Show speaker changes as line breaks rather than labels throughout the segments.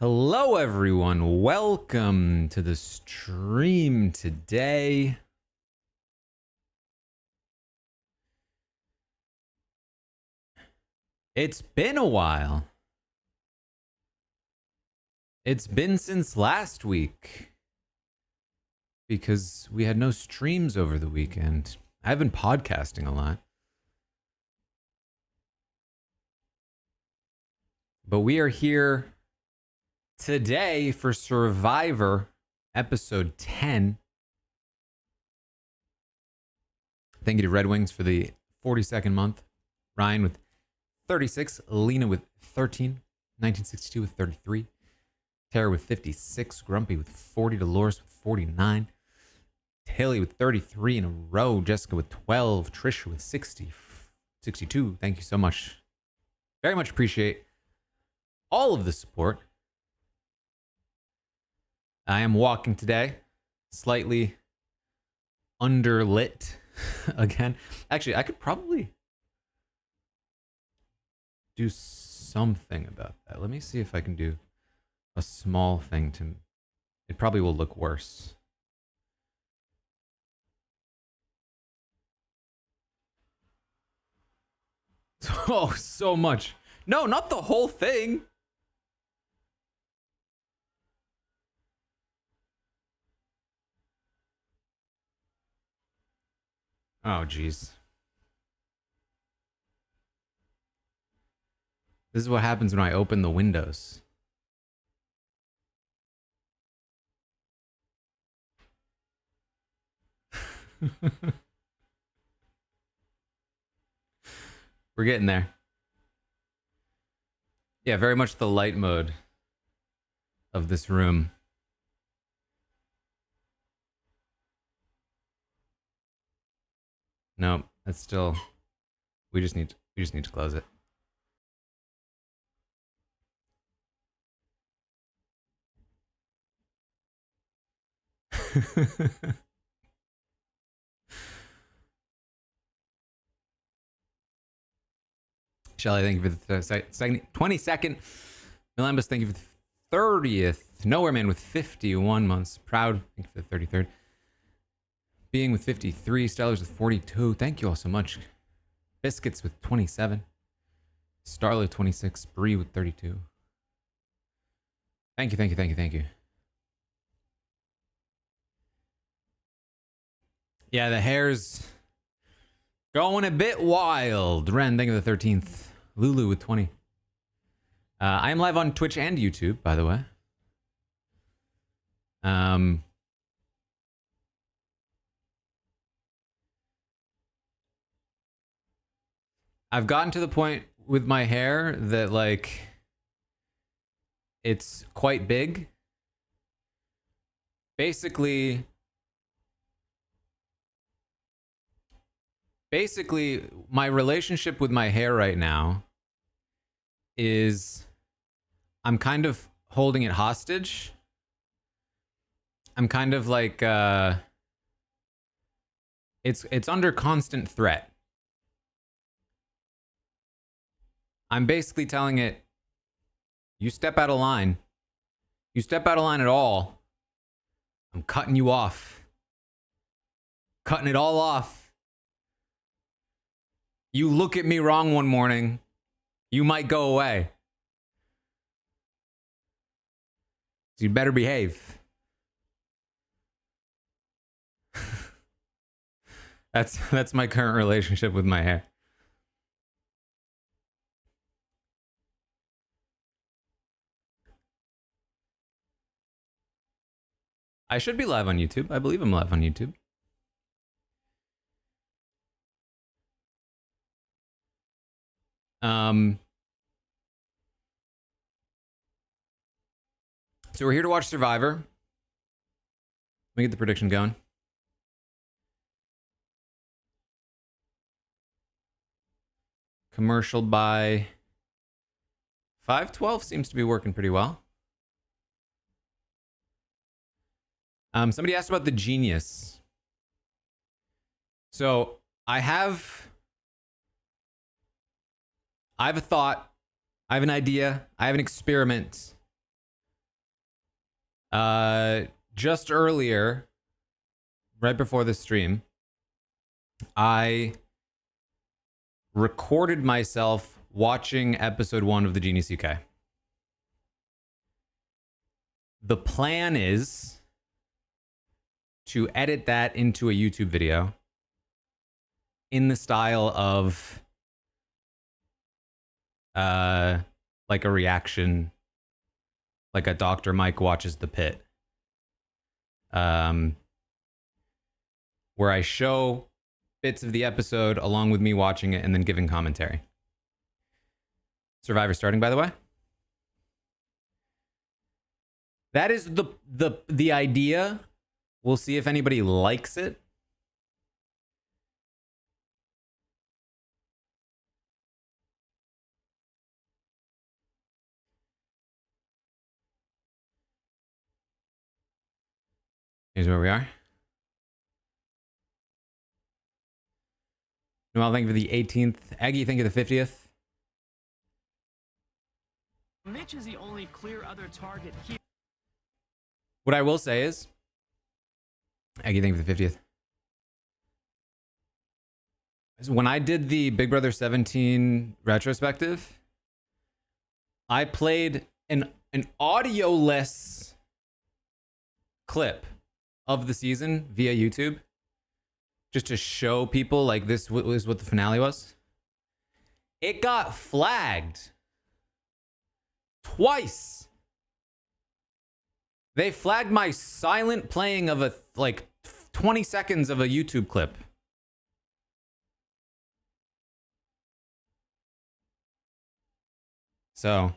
Hello everyone, welcome to the stream today. It's been a while. It's been since last week because we had no streams over the weekend. I've been podcasting a lot. But we are here today for Survivor episode 10. Thank you to Red Wings for the 42nd month. Ryan with 36, Lena with 13, 1962 with 33, Tara with 56, Grumpy with 40, Dolores with 49, Haley with 33 in a row, Jessica with 12, Trisha with 60, 62. Thank you so much. Very much appreciate all of the support. I am walking today, slightly underlit again. Actually, I could probably do something about that. Let me see if I can do a small thing to... It probably will look worse. Oh, so much. No, not the whole thing. Oh, jeez. This is what happens when I open the windows. We're getting there. Yeah, very much the light mode of this room. No, that's still... We just need to close it. Shelly, thank you for the 22nd. Milambus, thank you for the 30th. Nowhere Man with 51 months. Proud, thank you for the 33rd. Being with 53. Stellars with 42. Thank you all so much. Biscuits with 27. Starlet 26. Bree with 32. Thank you. Yeah, the hair's going a bit wild. Ren, thank you for the 13th. Lulu with 20. I am live on Twitch and YouTube, by the way. I've gotten to the point with my hair that, like, it's quite big. Basically, my relationship with my hair right now is I'm kind of holding it hostage. I'm kind of like it's under constant threat. I'm basically telling it, you step out of line. You step out of line at all, I'm cutting you off. Cutting it all off. You look at me wrong one morning, you might go away. So you better behave. That's my current relationship with my hair. I should be live on YouTube. I believe I'm live on YouTube. So we're here to watch Survivor. Let me get the prediction going. Commercial by 5:12 seems to be working pretty well. Somebody asked about the genius. So I have a thought. I have an idea. I have an experiment Just earlier, right before the stream, I recorded myself watching episode 1 of the Genius UK. The plan is to edit that into a YouTube video in the style of like a reaction, like a Dr. Mike watches The Pit, where I show bits of the episode along with me watching it and then giving commentary. Survivor starting, by the way. That is the idea. We'll see if anybody likes it. Here's where we are. Noel, thank you for the 18th. Aggie, thank you for the 50th.
Mitch is the only clear other target here.
What I will say is, Aggie, thank you for the 50th. When I did the Big Brother 17 retrospective, I played an audio-less clip of the season via YouTube just to show people like this was what the finale was. It got flagged twice. They flagged my silent playing of a like 20 seconds of a YouTube clip. So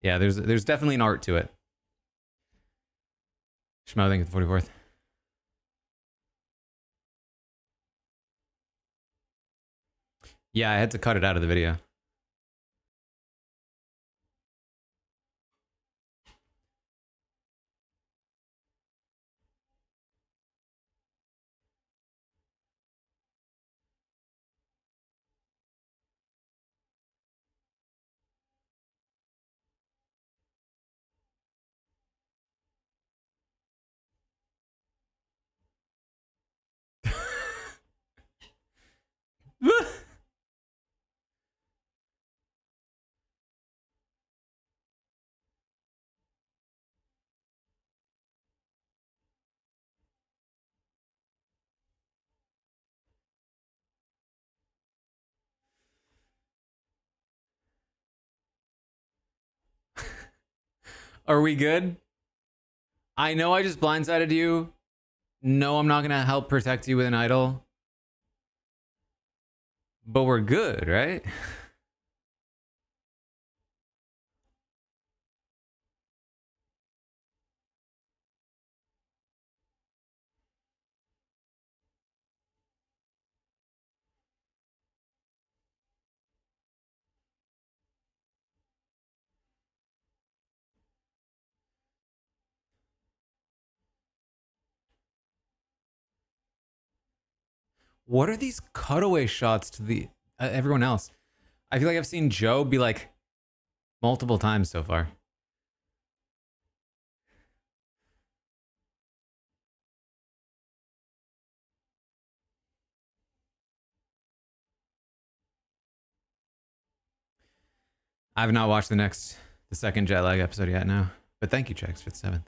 yeah, there's definitely an art to it. Shmo, thank you for the 44th. Yeah, I had to cut it out of the video. Are we good? I know I just blindsided you. No, I'm not going to help protect you with an idol. But we're good, right? What are these cutaway shots to the everyone else? I feel like I've seen Joe be like multiple times so far. I've not watched the second jet lag episode yet now. But thank you, Checks, for the 7th.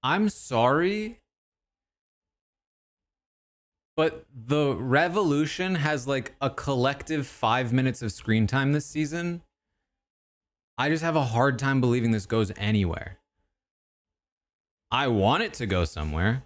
I'm sorry, but the Revolution has like a collective 5 minutes of screen time this season. I just have a hard time believing this goes anywhere. I want it to go somewhere.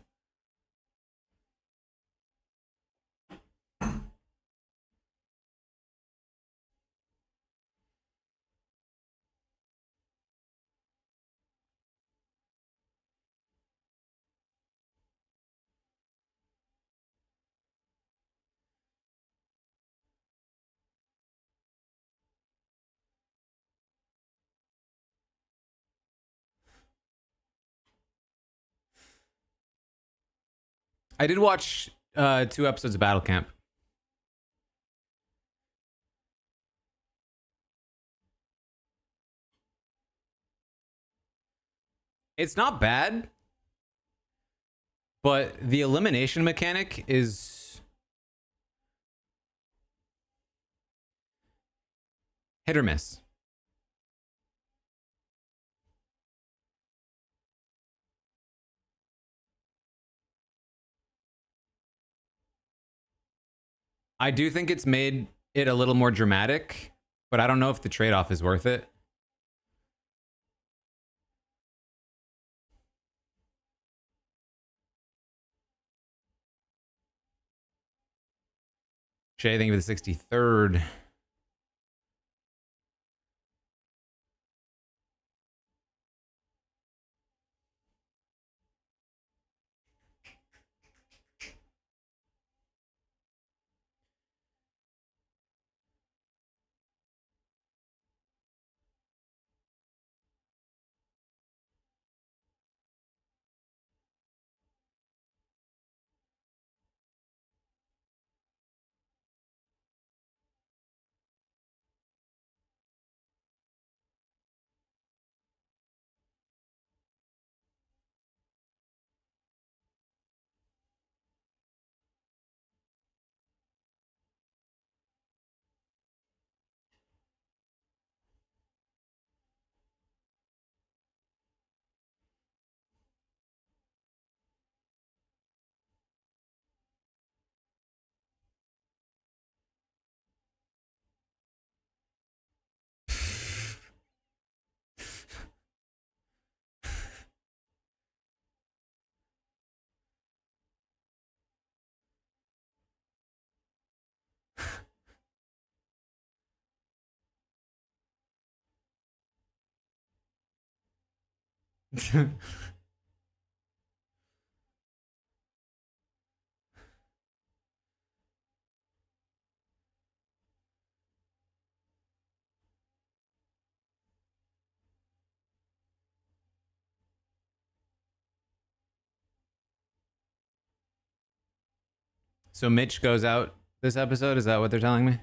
I did watch 2 episodes of Battle Camp. It's not bad, but the elimination mechanic is hit or miss. I do think it's made it a little more dramatic, but I don't know if the trade-off is worth it. Shay, thank you for the 63rd. So Mitch goes out this episode? Is that what they're telling me?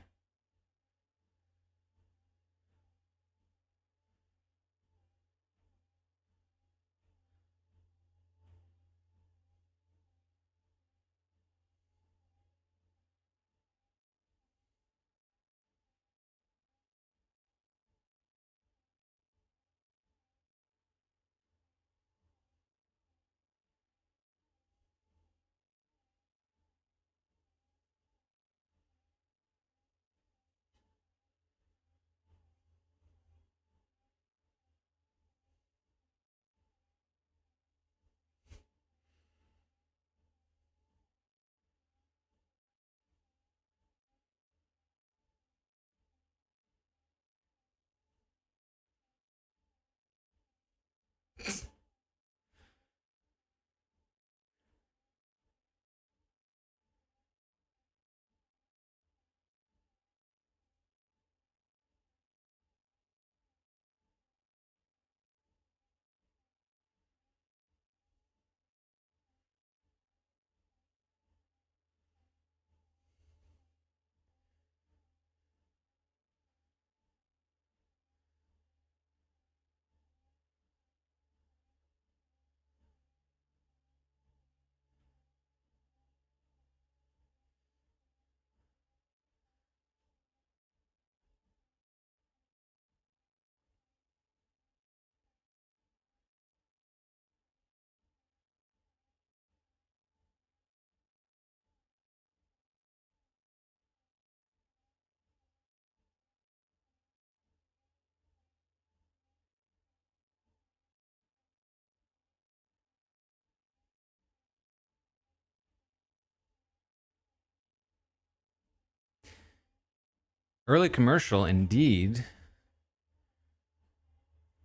Early commercial, indeed.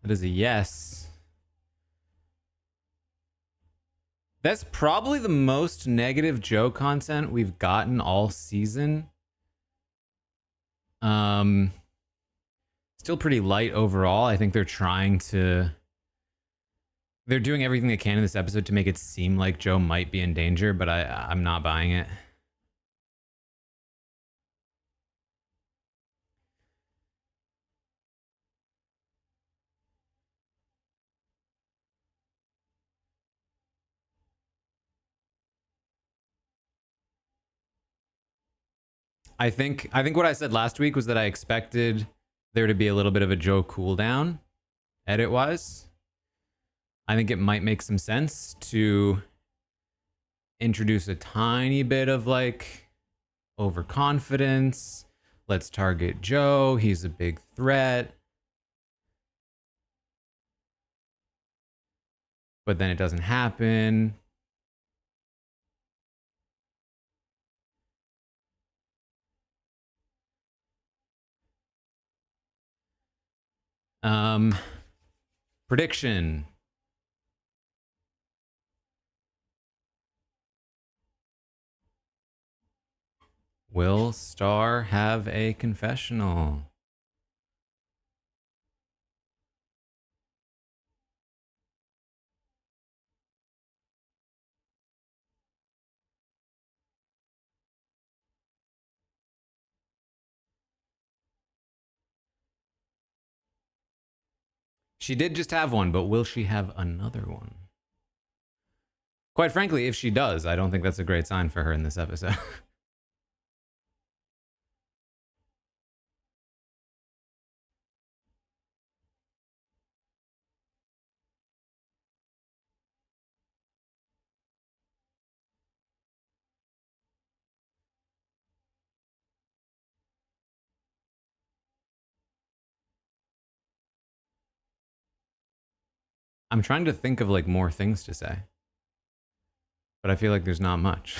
That is a yes. That's probably the most negative Joe content we've gotten all season. Still pretty light overall. I think they're trying to They're doing everything they can in this episode to make it seem like Joe might be in danger, but I'm not buying it. I think what I said last week was that I expected there to be a little bit of a Joe cool down, edit wise. I think it might make some sense to introduce a tiny bit of like overconfidence. Let's target Joe. He's a big threat. But then it doesn't happen. Prediction. Will Star have a confessional? She did just have one, but will she have another one? Quite frankly, if she does, I don't think that's a great sign for her in this episode. I'm trying to think of like more things to say, but I feel like there's not much.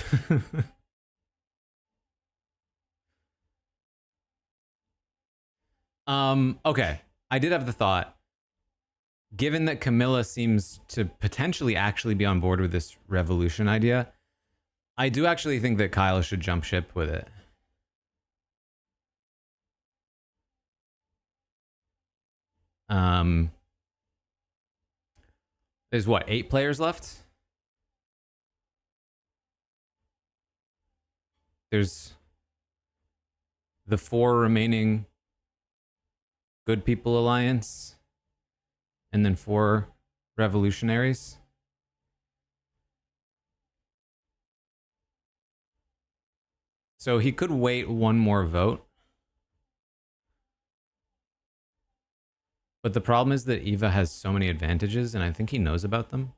Okay. I did have the thought, given that Camilla seems to potentially actually be on board with this revolution idea, I do actually think that Kyle should jump ship with it. There's what, 8 players left? There's the 4 remaining Good People Alliance, and then 4 revolutionaries. So he could wait one more vote. But the problem is that Eva has so many advantages, and I think he knows about them.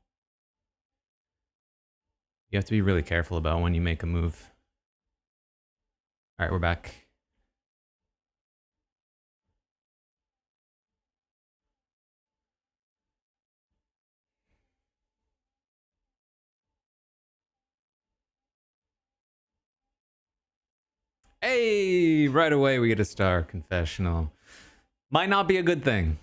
You have to be really careful about when you make a move. All right, we're back. Hey, right away we get a star confessional. Might not be a good thing.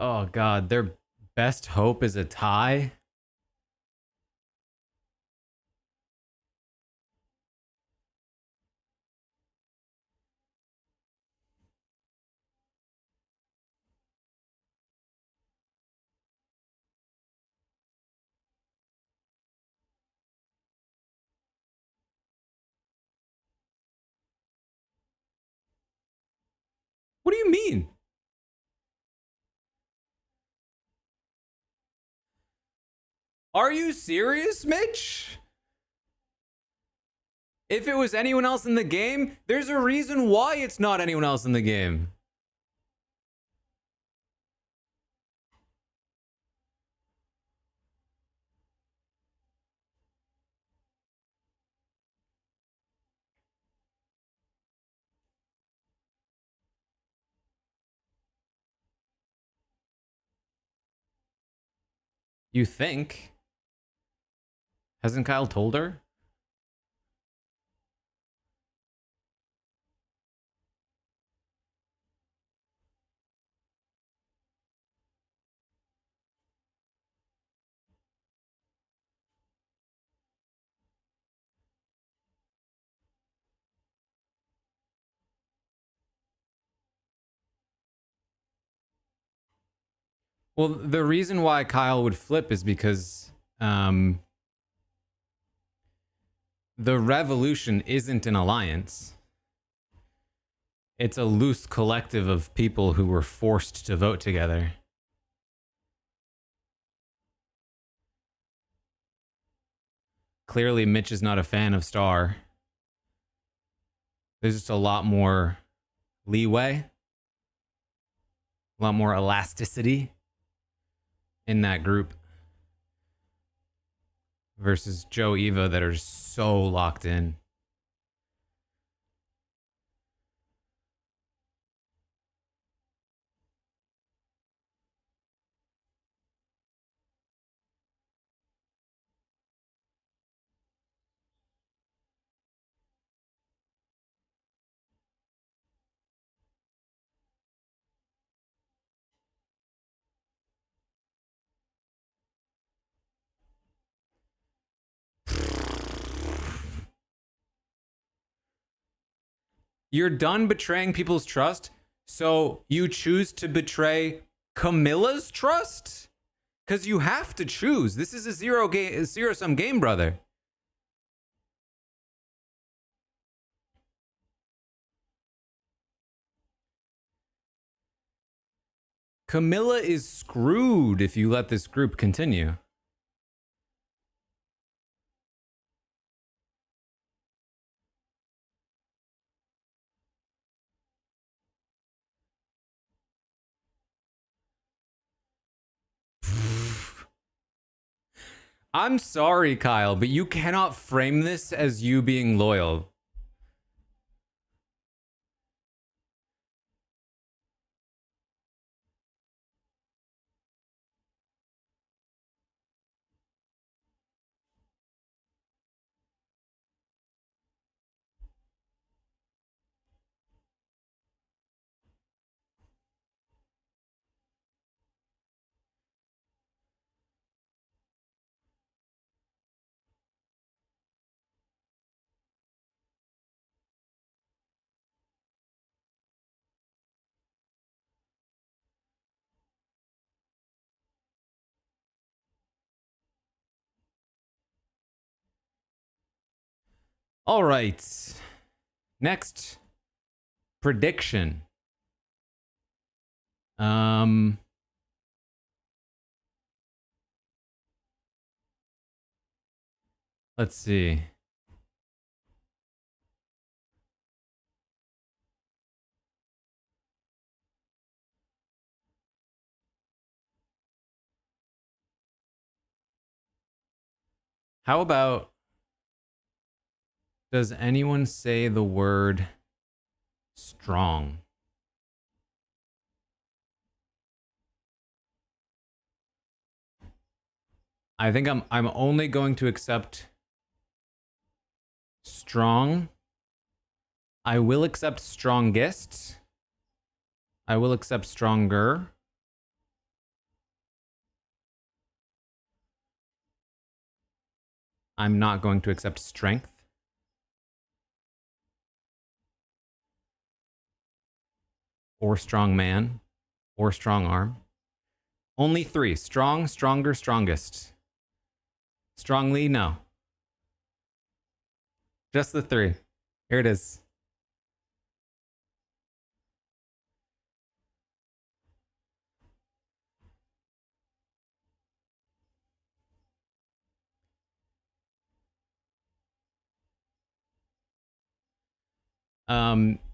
Oh God, their best hope is a tie. What do you mean? Are you serious, Mitch? If it was anyone else in the game, there's a reason why it's not anyone else in the game. You think? Hasn't Kyle told her? Well, the reason why Kyle would flip is because the revolution isn't an alliance. It's a loose collective of people who were forced to vote together. Clearly, Mitch is not a fan of Star. There's just a lot more leeway, a lot more elasticity in that group versus Joe Eva that are so locked in. You're done betraying people's trust, so you choose to betray Camilla's trust? Because you have to choose. This is a zero-sum game, brother. Camilla is screwed if you let this group continue. I'm sorry, Kyle, but you cannot frame this as you being loyal. All right. Next prediction. Let's see. How about, does anyone say the word strong? I think I'm only going to accept strong. I will accept strongest. I will accept stronger. I'm not going to accept strength. Or strong man. Or strong arm. Only 3. Strong, stronger, strongest. Strongly, no. Just the 3. Here it is.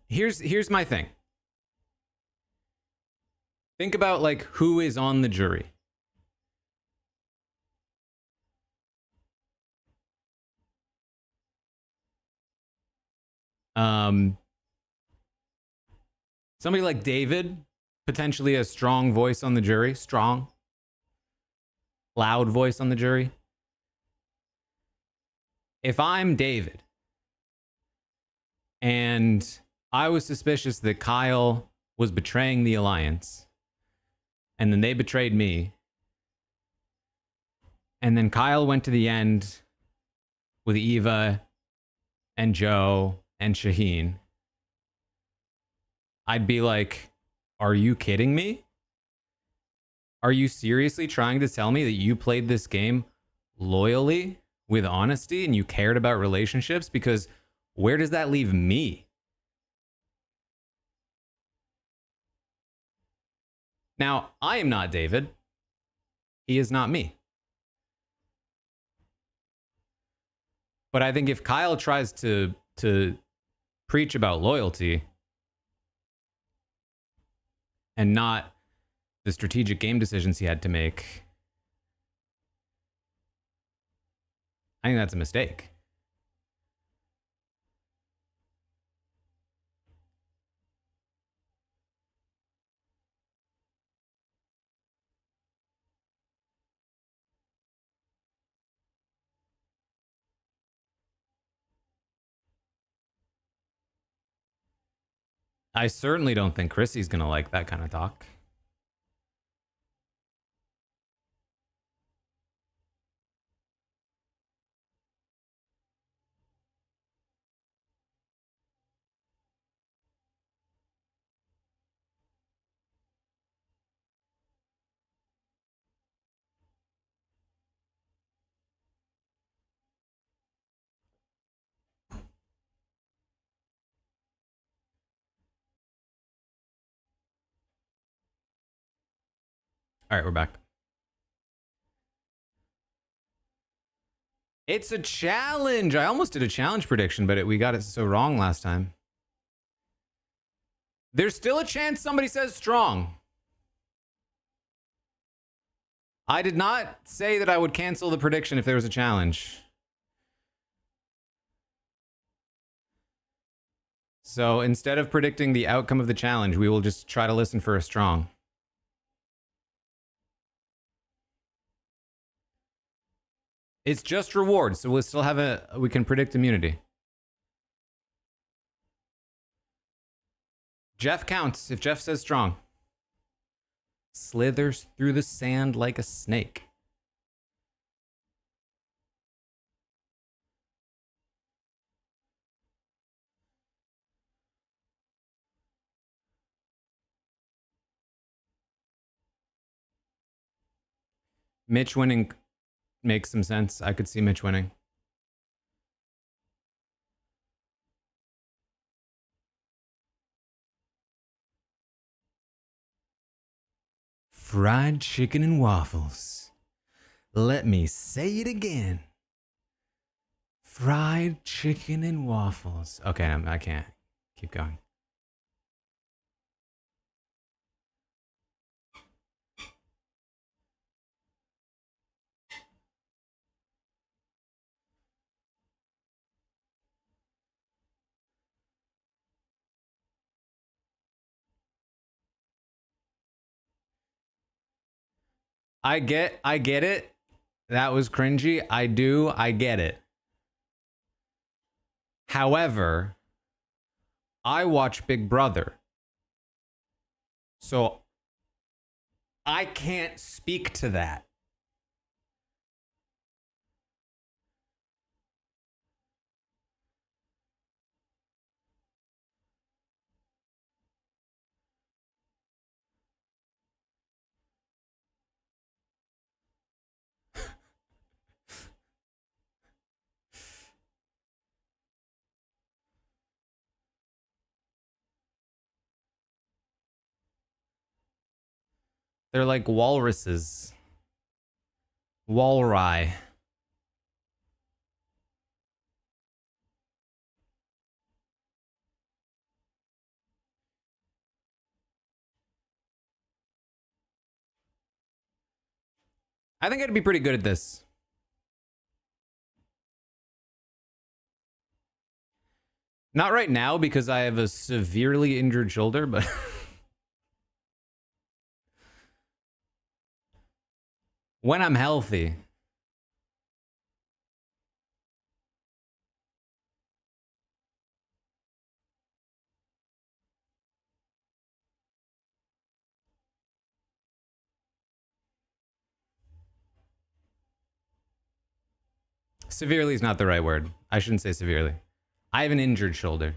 Here's my thing. Think about like who is on the jury. Somebody like David, potentially a strong voice on the jury, strong. loud voice on the jury. If I'm David and I was suspicious that Kyle was betraying the alliance, and then they betrayed me, and then Kyle went to the end with Eva and Joe and Shaheen, I'd be like, are you kidding me? Are you seriously trying to tell me that you played this game loyally, with honesty, and you cared about relationships? Because where does that leave me? Now, I am not David. He is not me. But I think if Kyle tries to preach about loyalty and not the strategic game decisions he had to make, I think that's a mistake. I certainly don't think Chrissy's going to like that kind of talk. All right, we're back. It's a challenge. I almost did a challenge prediction, but we got it so wrong last time. There's still a chance somebody says strong. I did not say that I would cancel the prediction if there was a challenge. So instead of predicting the outcome of the challenge, we will just try to listen for a strong. It's just rewards, so we'll still have we can predict immunity. Jeff counts if Jeff says strong. Slithers through the sand like a snake. Mitch winning makes some sense. I could see Mitch winning. Fried chicken and waffles. Let me say it again. Fried chicken and waffles. Okay, I can't. Keep going. I get it. That was cringy. I get it. However, I watch Big Brother. So I can't speak to that. They're like walruses. Walrye. I think I'd be pretty good at this. Not right now because I have a severely injured shoulder, but When I'm healthy. Severely is not the right word. I shouldn't say severely. I have an injured shoulder.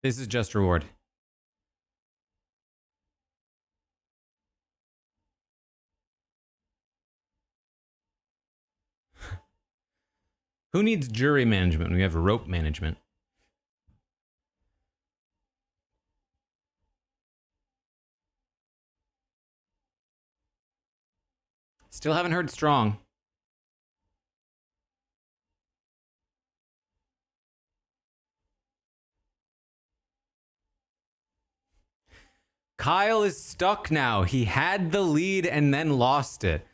This is just reward. Who needs jury management when we have rope management? Still haven't heard strong. Kyle is stuck now. He had the lead and then lost it.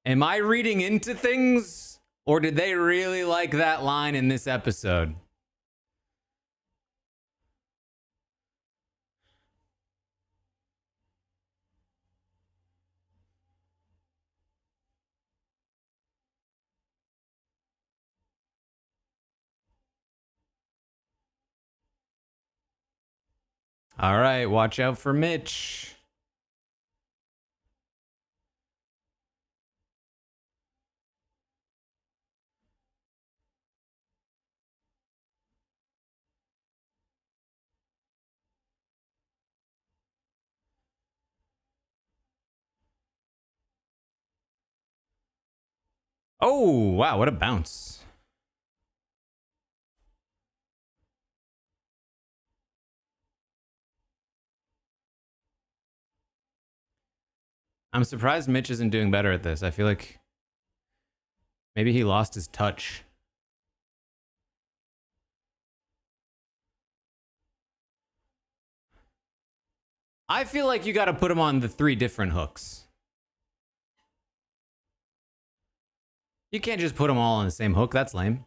Am I reading into things? Or did they really like that line in this episode? All right, watch out for Mitch. Oh, wow, what a bounce. I'm surprised Mitch isn't doing better at this. I feel like maybe he lost his touch. I feel like you got to put him on the 3 different hooks. You can't just put them all on the same hook. That's lame.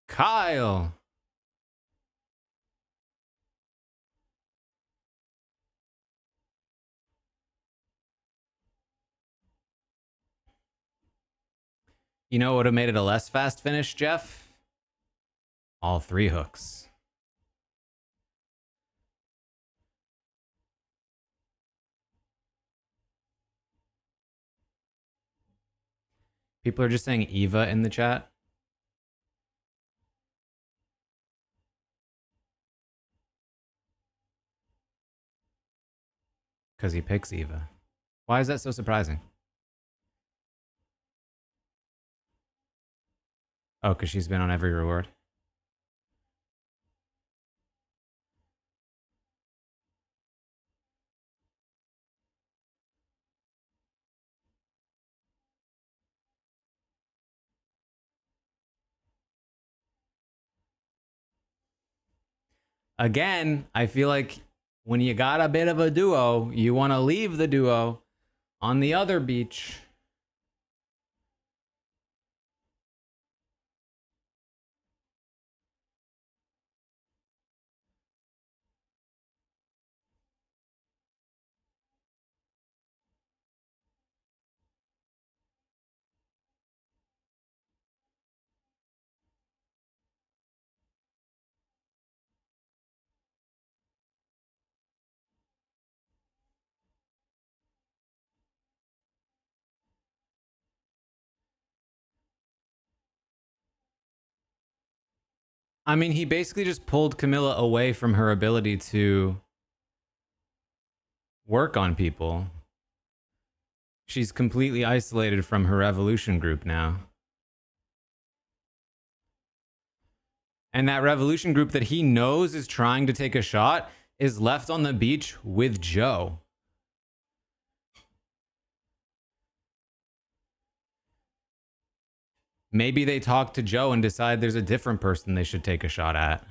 Kyle. You know what would have made it a less fast finish, Jeff? All 3 hooks. People are just saying Eva in the chat. Because he picks Eva. Why is that so surprising? Oh, because she's been on every reward. Again, I feel like when you got a bit of a duo, you want to leave the duo on the other beach. I mean, he basically just pulled Camilla away from her ability to work on people. She's completely isolated from her revolution group now. And that revolution group that he knows is trying to take a shot is left on the beach with Joe. Maybe they talk to Joe and decide there's a different person they should take a shot at.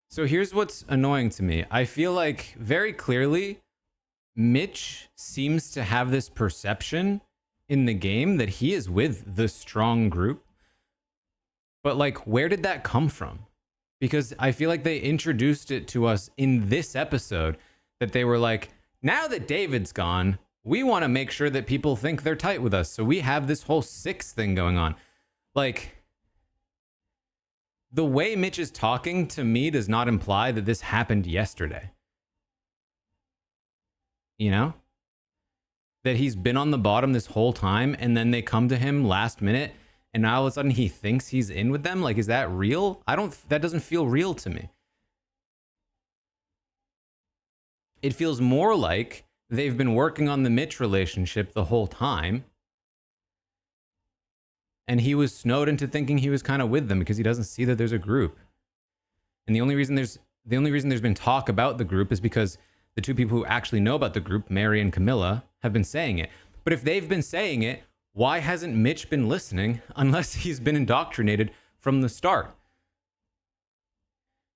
So here's what's annoying to me. I feel like very clearly Mitch seems to have this perception in the game that he is with the strong group. But like, where did that come from? Because I feel like they introduced it to us in this episode that they were like, now that David's gone, we want to make sure that people think they're tight with us. So we have this whole six thing going on. Like, the way Mitch is talking to me does not imply that this happened yesterday. You know? That he's been on the bottom this whole time and then they come to him last minute and now all of a sudden he thinks he's in with them. Like, is that real? That doesn't feel real to me. It feels more like they've been working on the Mitch relationship the whole time. And he was snowed into thinking he was kind of with them because he doesn't see that there's a group. And the only reason there's been talk about the group is because the two people who actually know about the group, Mary and Camilla, have been saying it. But if they've been saying it, why hasn't Mitch been listening unless he's been indoctrinated from the start?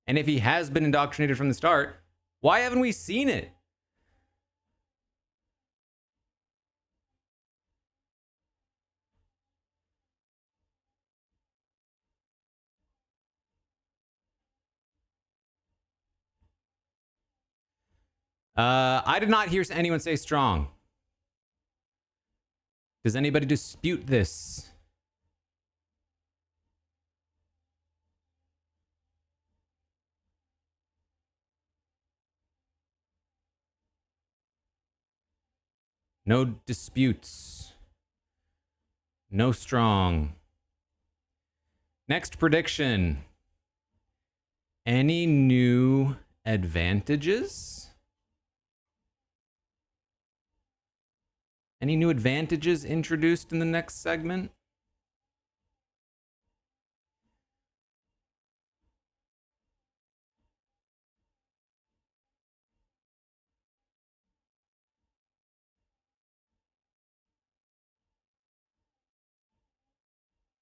And if he has been indoctrinated from the start, why haven't we seen it? I did not hear anyone say strong. Does anybody dispute this? No disputes. No strong. Next prediction. Any new advantages? Any new advantages introduced in the next segment?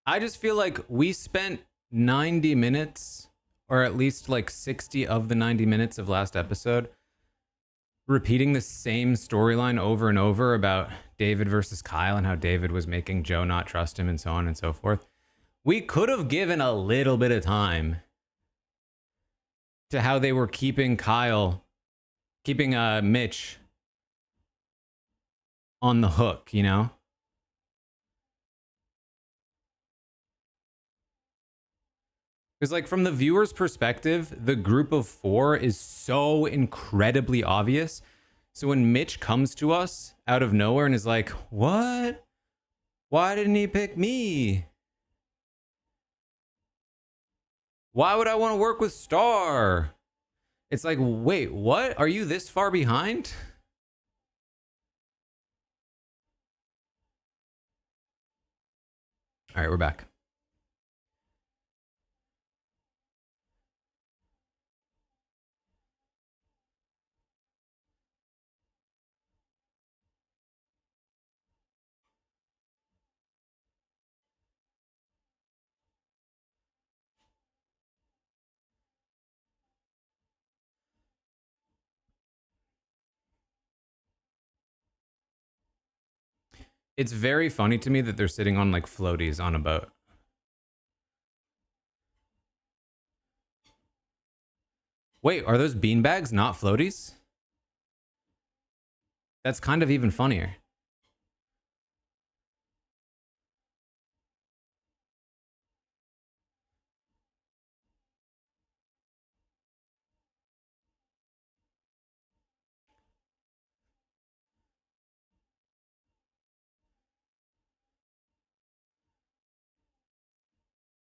I just feel like we spent 90 minutes, or at least like 60 of the 90 minutes of last episode, repeating the same storyline over and over about David versus Kyle and how David was making Joe not trust him and so on and so forth. We could have given a little bit of time to how they were keeping Mitch on the hook, you know? Because, like, from the viewer's perspective, the group of four is so incredibly obvious. So when Mitch comes to us out of nowhere and is like, what? Why didn't he pick me? Why would I want to work with Star? It's like, wait, what? Are you this far behind? All right, we're back. It's very funny to me that they're sitting on like floaties on a boat. Wait, are those beanbags not floaties? That's kind of even funnier.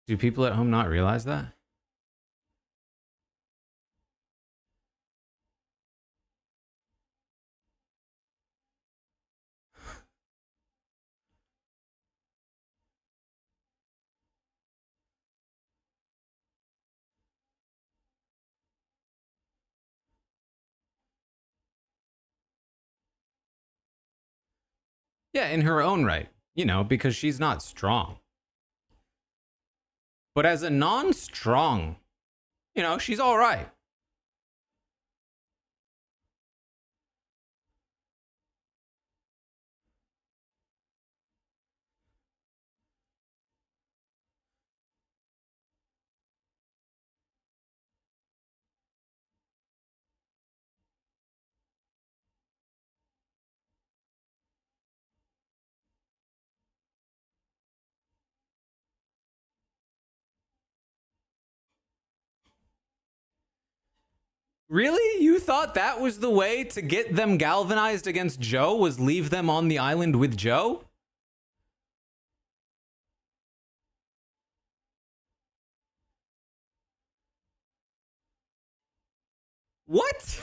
Do people at home not realize that? Yeah, in her own right, you know, because she's not strong. But as a non-strong, you know, she's all right. Really? You thought that was the way to get them galvanized against Joe, was leave them on the island with Joe? What?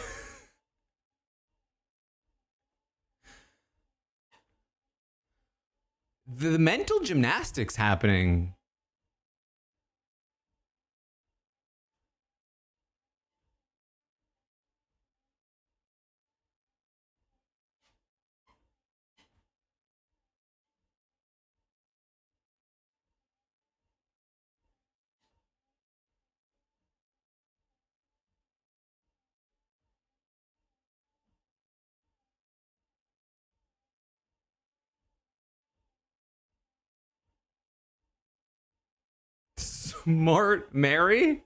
The mental gymnastics happening. Smart Mary?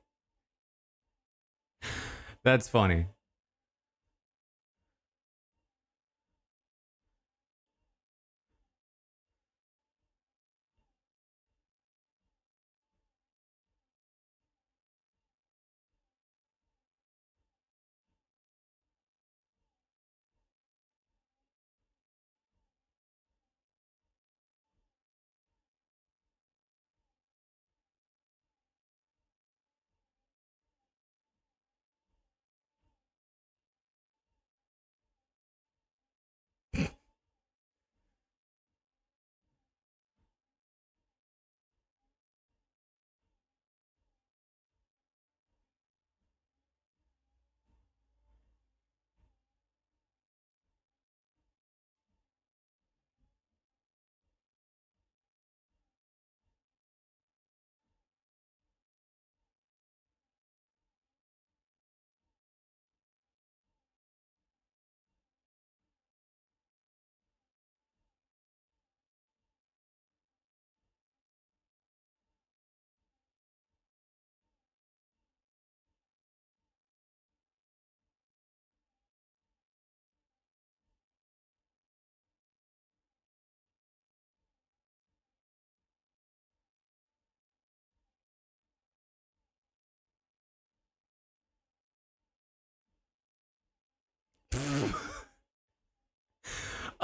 That's funny.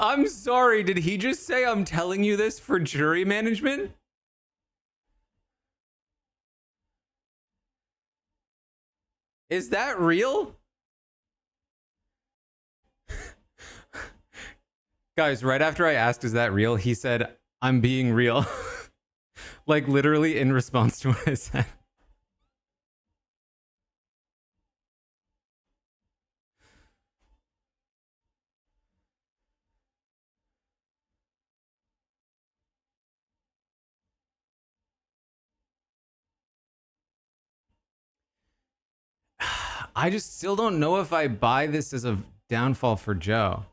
I'm sorry, did he just say I'm telling you this for jury management? Is that real? Guys, right after I asked, is that real? He said, I'm being real. Like literally in response to what I said. I just still don't know if I buy this as a downfall for Joe.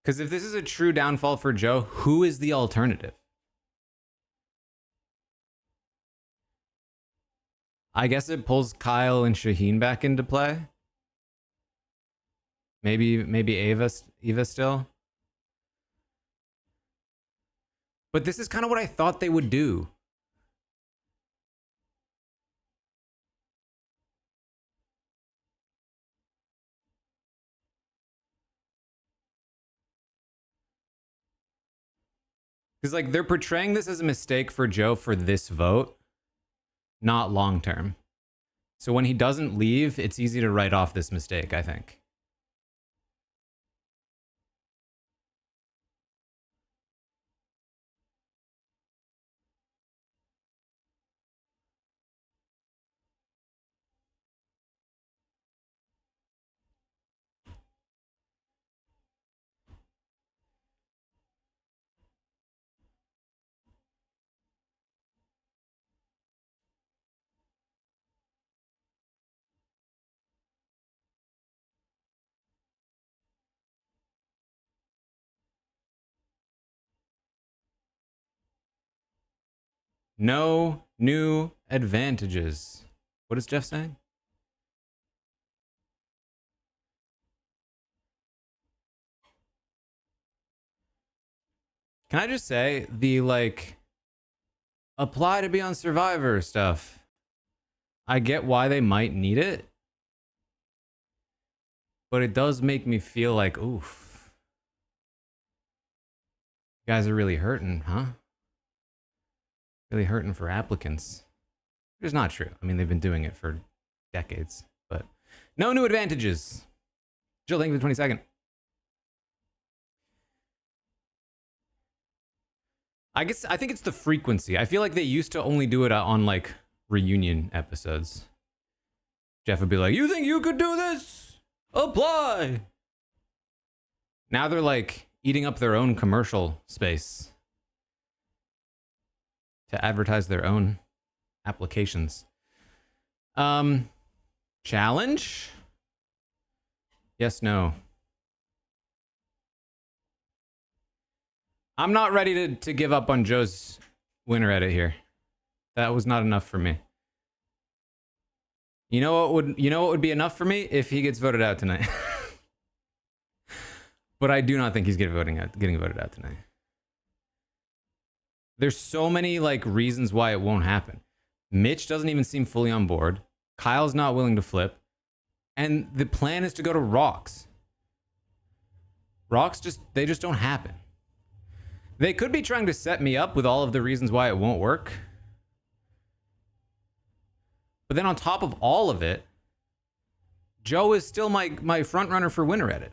Because if this is a true downfall for Joe, who is the alternative? I guess it pulls Kyle and Shaheen back into play. Maybe Eva still. But this is kind of what I thought they would do. Because, like, they're portraying this as a mistake for Joe for this vote, not long term. So when he doesn't leave, it's easy to write off this mistake, I think. No new advantages. What is Jeff saying? Can I just say the, like, apply to be on Survivor stuff? I get why they might need it, but it does make me feel like, oof, you guys are really hurting, huh? Really hurting for applicants. It's not true. I mean, they've been doing it for decades, but no new advantages. Jill, thank you for the 22nd. I think it's the frequency. I feel like they used to only do it on, like, reunion episodes. Jeff would be like, you think you could do this? Apply. Now they're, like, eating up their own commercial space to advertise their own applications. Challenge? Yes, no. I'm not ready to give up on Joe's winner edit here. That was not enough for me. You know what would be enough for me if he gets voted out tonight. But I do not think he's getting voted out tonight. There's so many, like, reasons why it won't happen. Mitch doesn't even seem fully on board. Kyle's not willing to flip. And the plan is to go to Rocks. Rocks they just don't happen. They could be trying to set me up with all of the reasons why it won't work. But then on top of all of it, Joe is still my front runner for winner edit.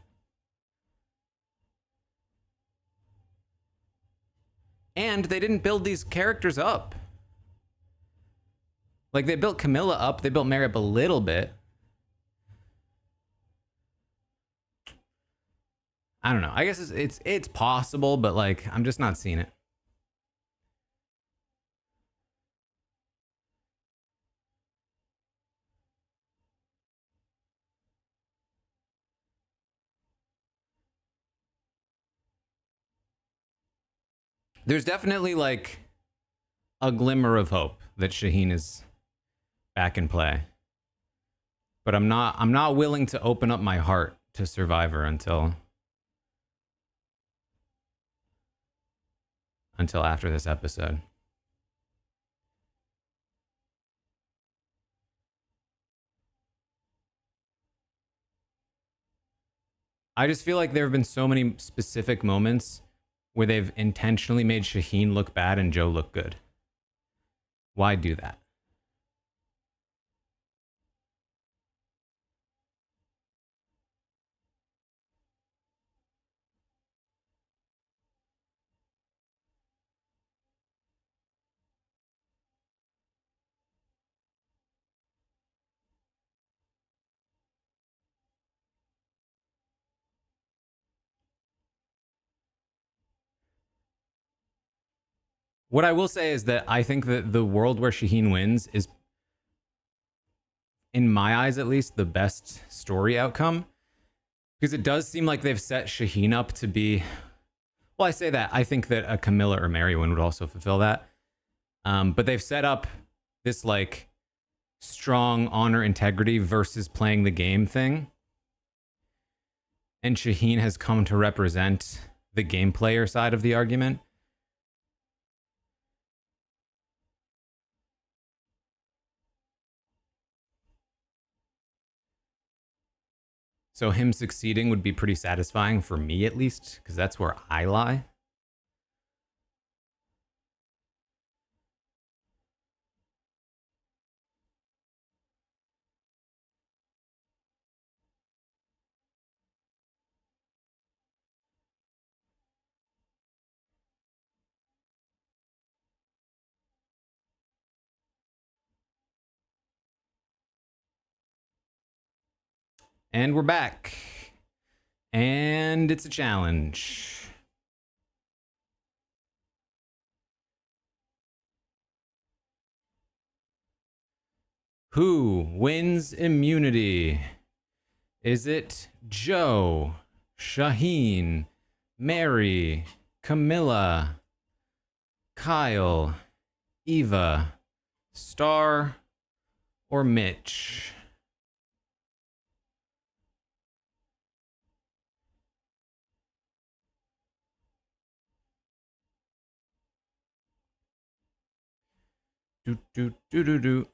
And they didn't build these characters up. Like, they built Camilla up, they built Mary up a little bit. I don't know. I guess it's possible, but, like, I'm just not seeing it. There's definitely, like, a glimmer of hope that Shaheen is back in play. But I'm not willing to open up my heart to Survivor until after this episode. I just feel like there have been so many specific moments where they've intentionally made Shaheen look bad and Joe look good. Why do that? What I will say is that I think that the world where Shaheen wins is, in my eyes at least, the best story outcome. Because it does seem like they've set Shaheen up to be... Well, I say that. I think that a Camilla or Mary one would also fulfill that. But they've set up this, like, strong honor integrity versus playing the game thing. And Shaheen has come to represent the game player side of the argument. So him succeeding would be pretty satisfying for me, at least, because that's where I lie. And we're back. And it's a challenge. Who wins immunity? Is it Joe, Shaheen, Mary, Camilla, Kyle, Eva, Star, or Mitch? Do do do do do.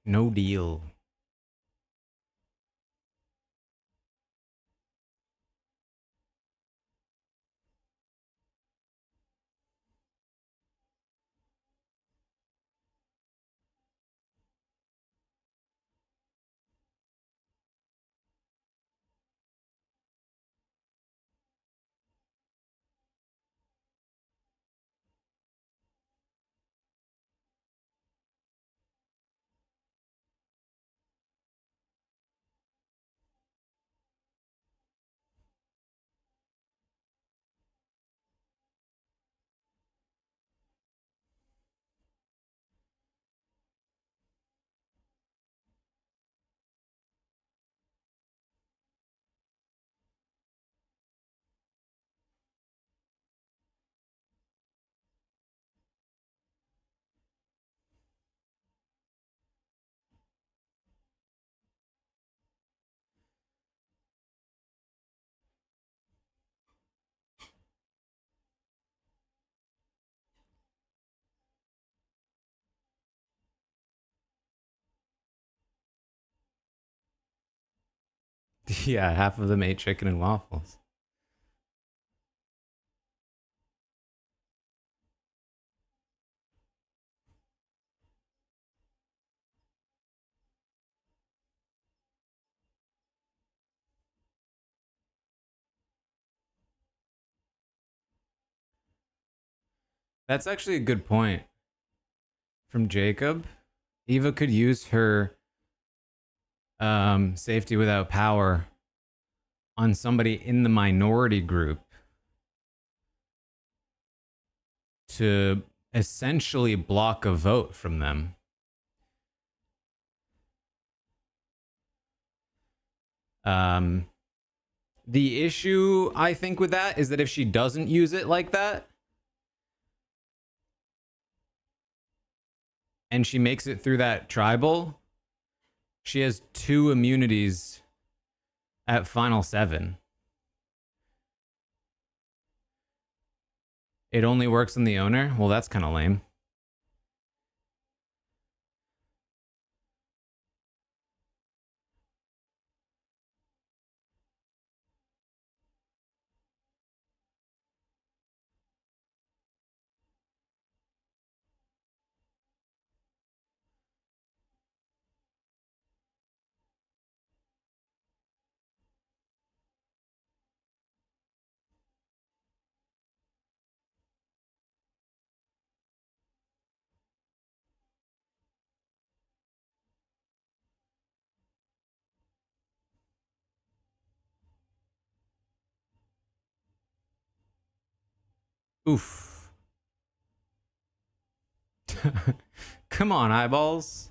No deal. Yeah, half of them ate chicken and waffles. That's actually a good point from Jacob. Eva could use her safety without power on somebody in the minority group to essentially block a vote from them. The issue, I think, with that is that if she doesn't use it like that, and she makes it through that tribal, she has 2 immunities at final 7. It only works on the owner? Well, that's kind of lame. Oof. Come on, eyeballs.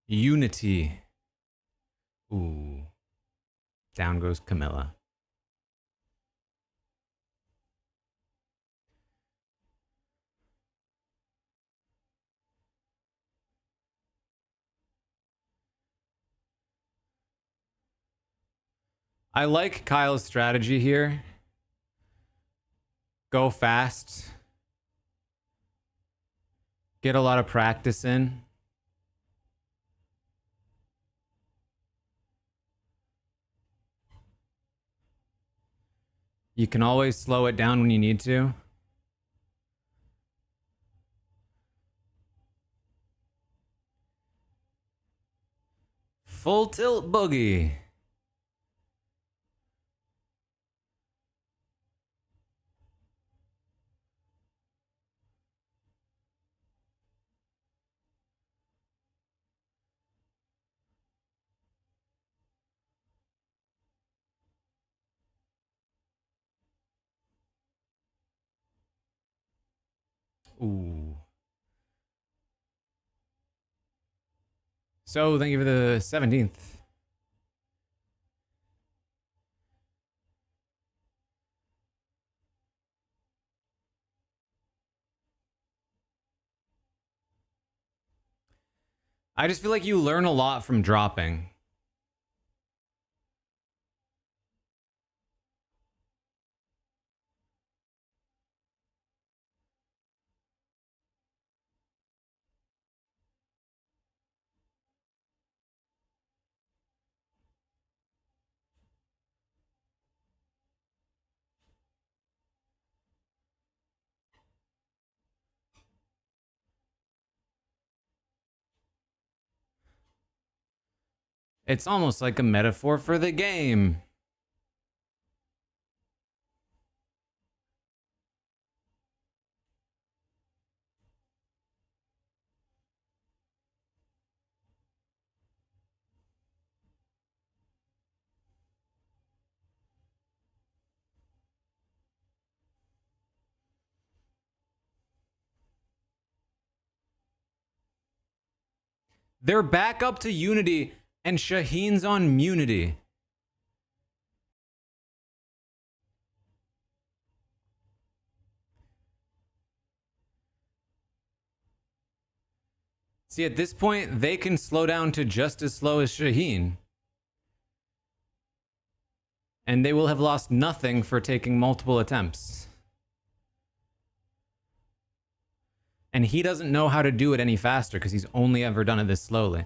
Unity. Ooh. Down goes Camilla. I like Kyle's strategy here. Go fast. Get a lot of practice in. You can always slow it down when you need to. Full tilt boogie. Ooh. So thank you for the 17th. I just feel like you learn a lot from dropping. It's almost like a metaphor for the game. They're back up to Unity, and Shaheen's on Munity. See, at this point, they can slow down to just as slow as Shaheen. And they will have lost nothing for taking multiple attempts. And he doesn't know how to do it any faster because he's only ever done it this slowly.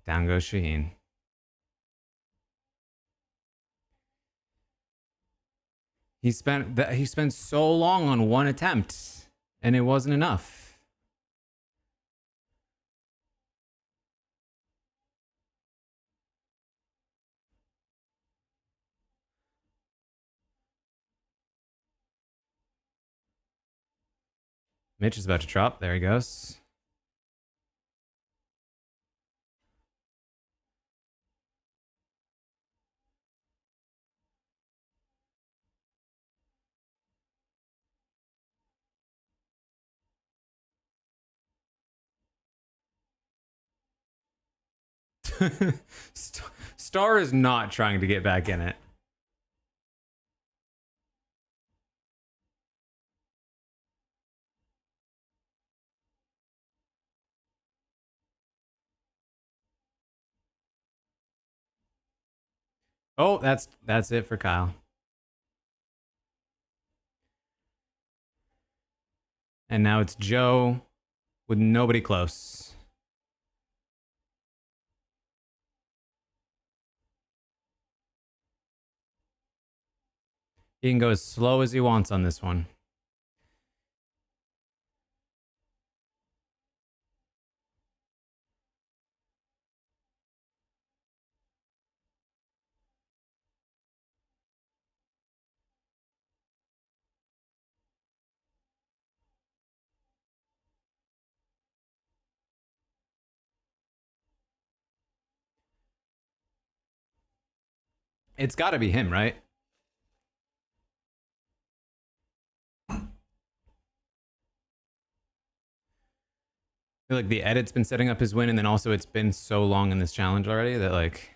Down goes Shaheen. He spent so long on one attempt, and it wasn't enough. Mitch is about to drop. There he goes. Star is not trying to get back in it. Oh, that's it for Kyle. And now it's Joe with nobody close. He can go as slow as he wants on this one. It's got to be him, right? I feel like the edit's been setting up his win, and then also it's been so long in this challenge already that like...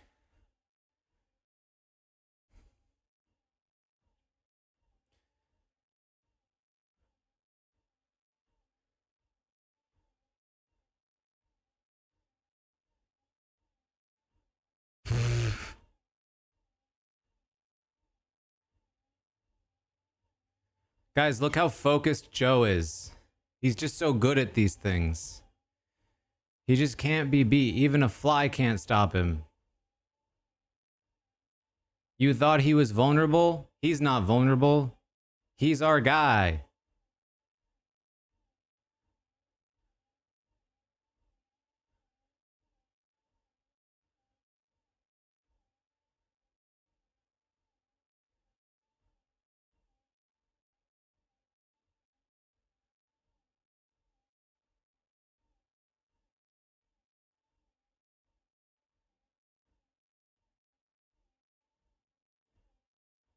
Guys, look how focused Joe is. He's just so good at these things. He just can't be beat. Even a fly can't stop him. You thought he was vulnerable? He's not vulnerable. He's our guy.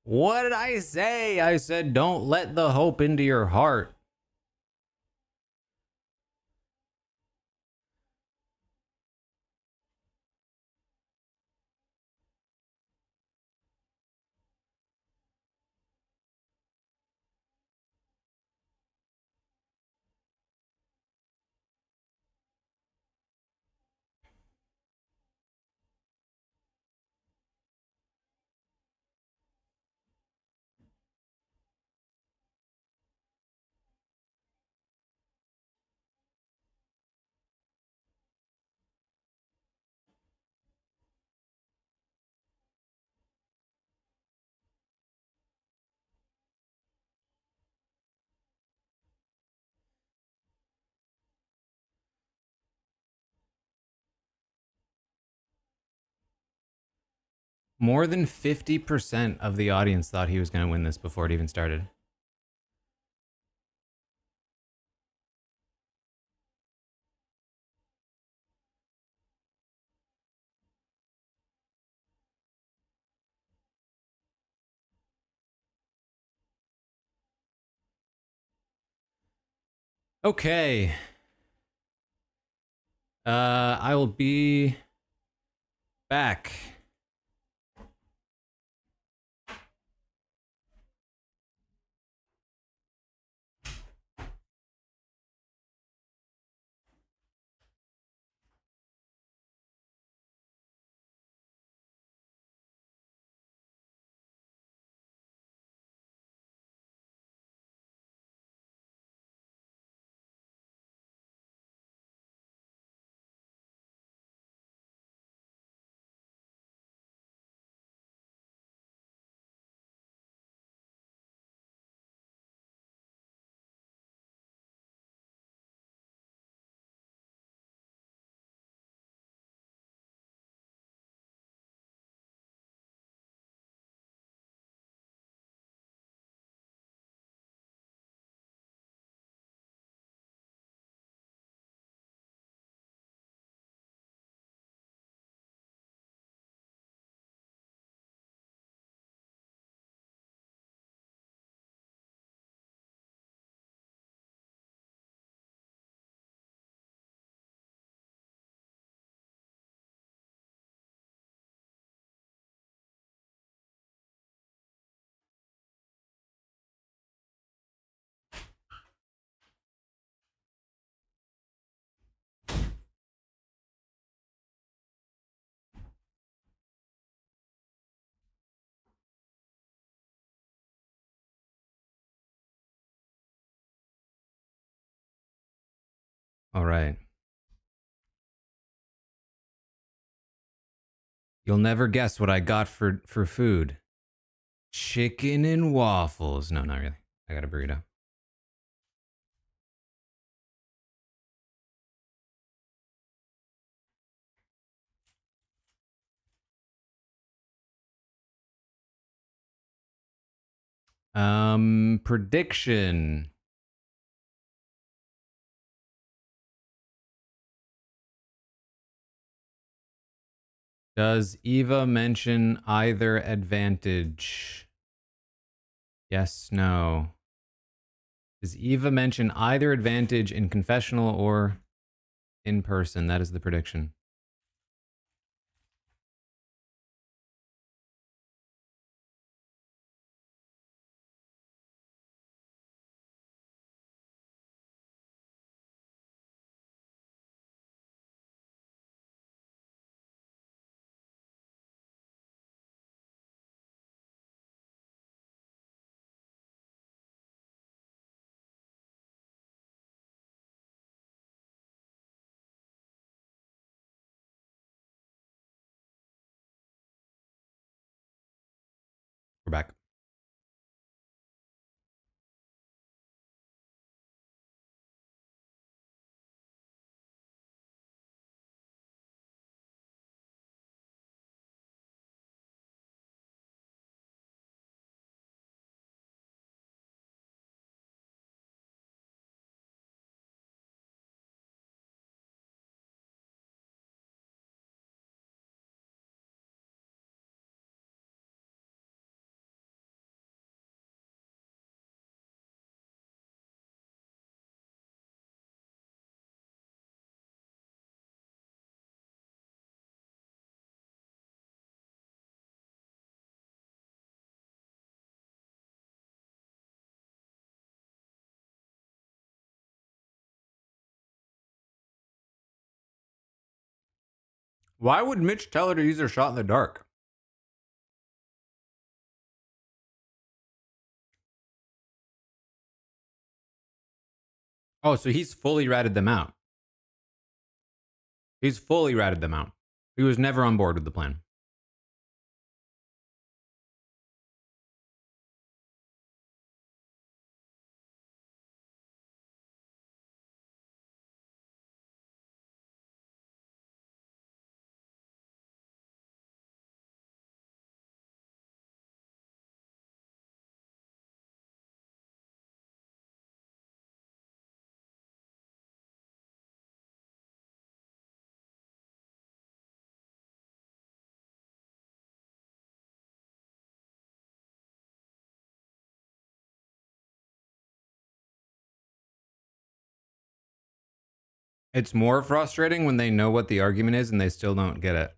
What did I say? I said don't let the hope into your heart. More than 50% of the audience thought he was going to win this before it even started. Okay. I will be back. All right. You'll never guess what I got for food. Chicken and waffles. No, not really. I got a burrito. Prediction. Does Eva mention either advantage? Yes, no. Does Eva mention either advantage in confessional or in person? That is the prediction. We're back. Why would Mitch tell her to use her shot in the dark? Oh, so he's fully ratted them out. He's fully ratted them out. He was never on board with the plan. It's more frustrating when they know what the argument is and they still don't get it.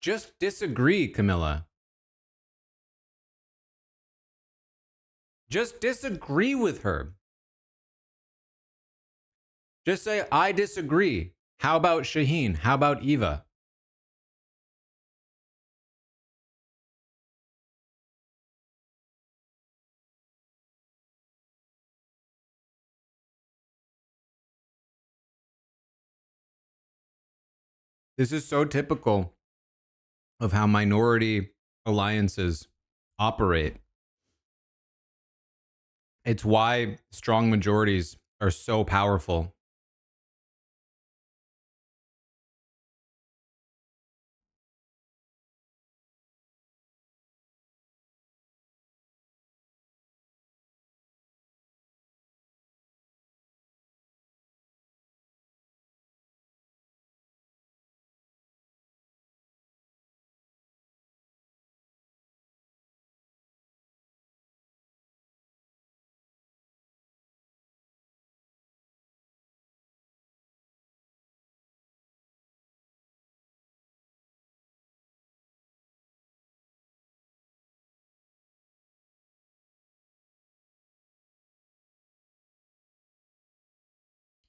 Just disagree, Camilla. Just disagree with her. Just say, I disagree. How about Shaheen? How about Eva? This is so typical of how minority alliances operate. It's why strong majorities are so powerful.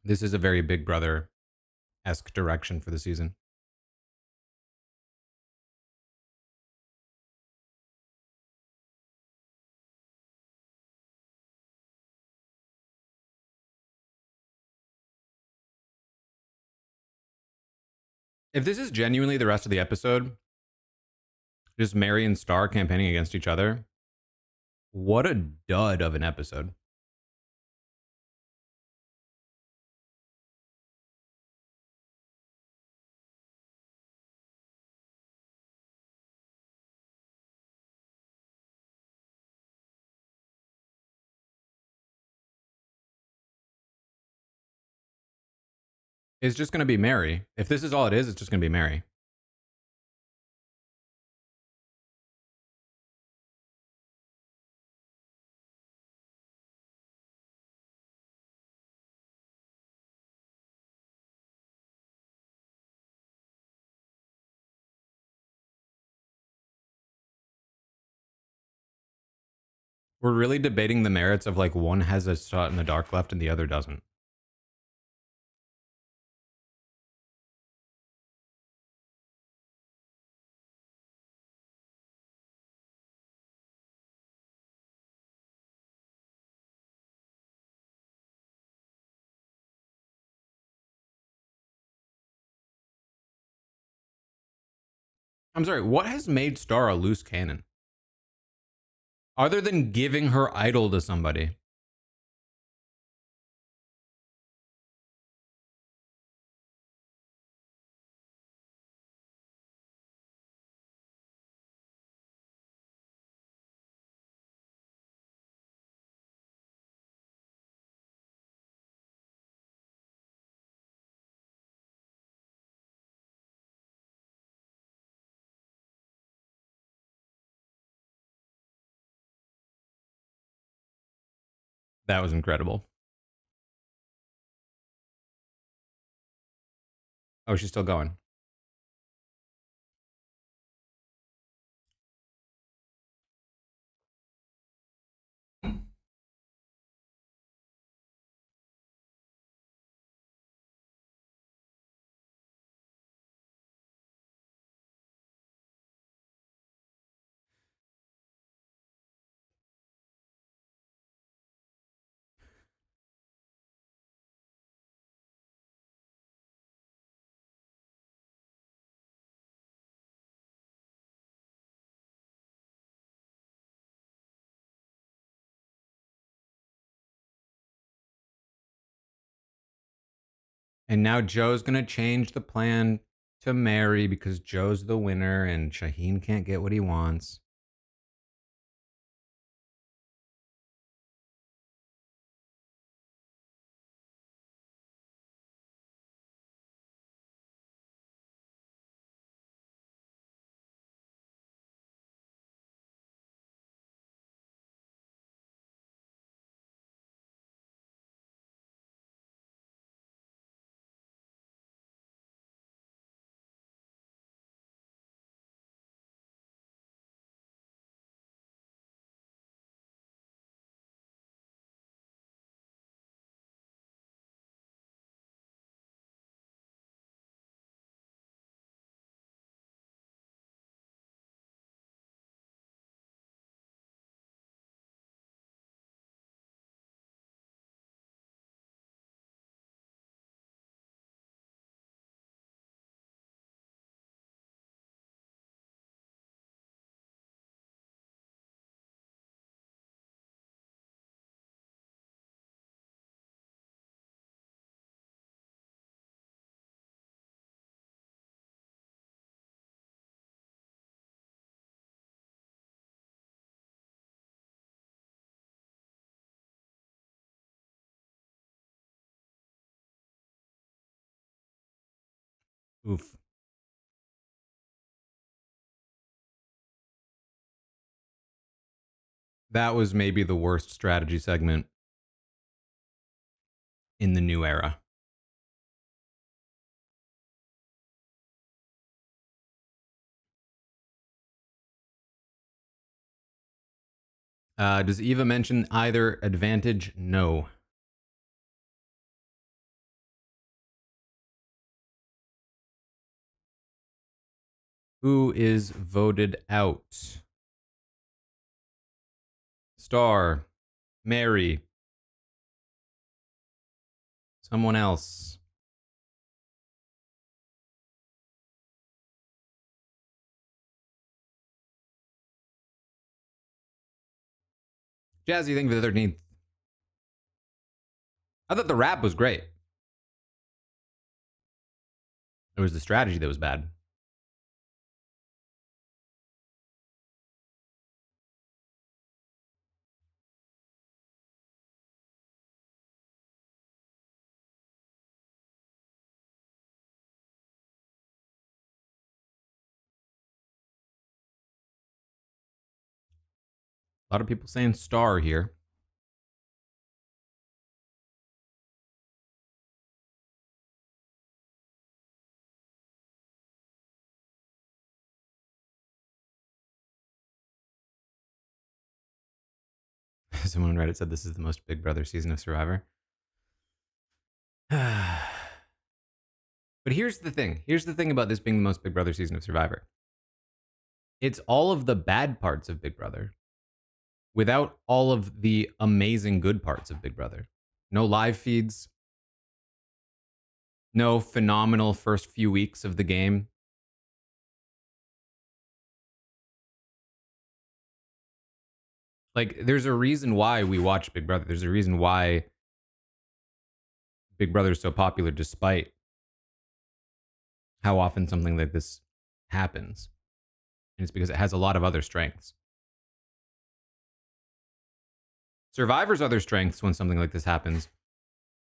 This is a very Big Brother-esque direction for the season. If this is genuinely the rest of the episode, just Mary and Star campaigning against each other, what a dud of an episode. It's just going to be Mary. If this is all it is, it's just going to be Mary. We're really debating the merits of like one has a shot in the dark left and the other doesn't. I'm sorry, what has made Star a loose cannon? Other than giving her idol to somebody. That was incredible. Oh, she's still going. And now Joe's going to change the plan to Mary because Joe's the winner and Shaheen can't get what he wants. Oof. That was maybe the worst strategy segment in the new era. Does Eva mention either advantage? No. Who is voted out? Star, Mary, someone else. Jazzy, thank you for the 13th. I thought the rap was great. It was the strategy that was bad. A lot of people saying Star here. Someone on Reddit said this is the most Big Brother season of Survivor. But here's the thing. Here's the thing about this being the most Big Brother season of Survivor. It's all of the bad parts of Big Brother without all of the amazing good parts of Big Brother. No live feeds, no phenomenal first few weeks of the game. Like, there's a reason why we watch Big Brother. There's a reason why Big Brother is so popular, despite how often something like this happens. And it's because it has a lot of other strengths. Survivor's other strengths when something like this happens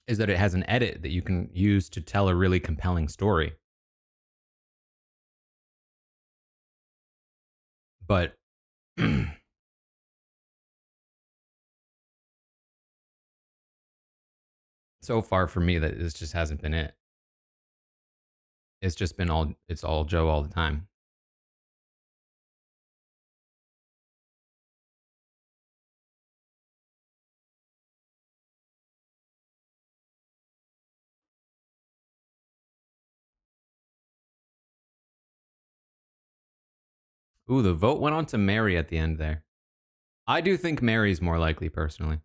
is that it has an edit that you can use to tell a really compelling story. But so far for me, that this just hasn't been it. It's just been all Joe all the time. Ooh, the vote went on to Mary at the end there. I do think Mary's more likely, personally.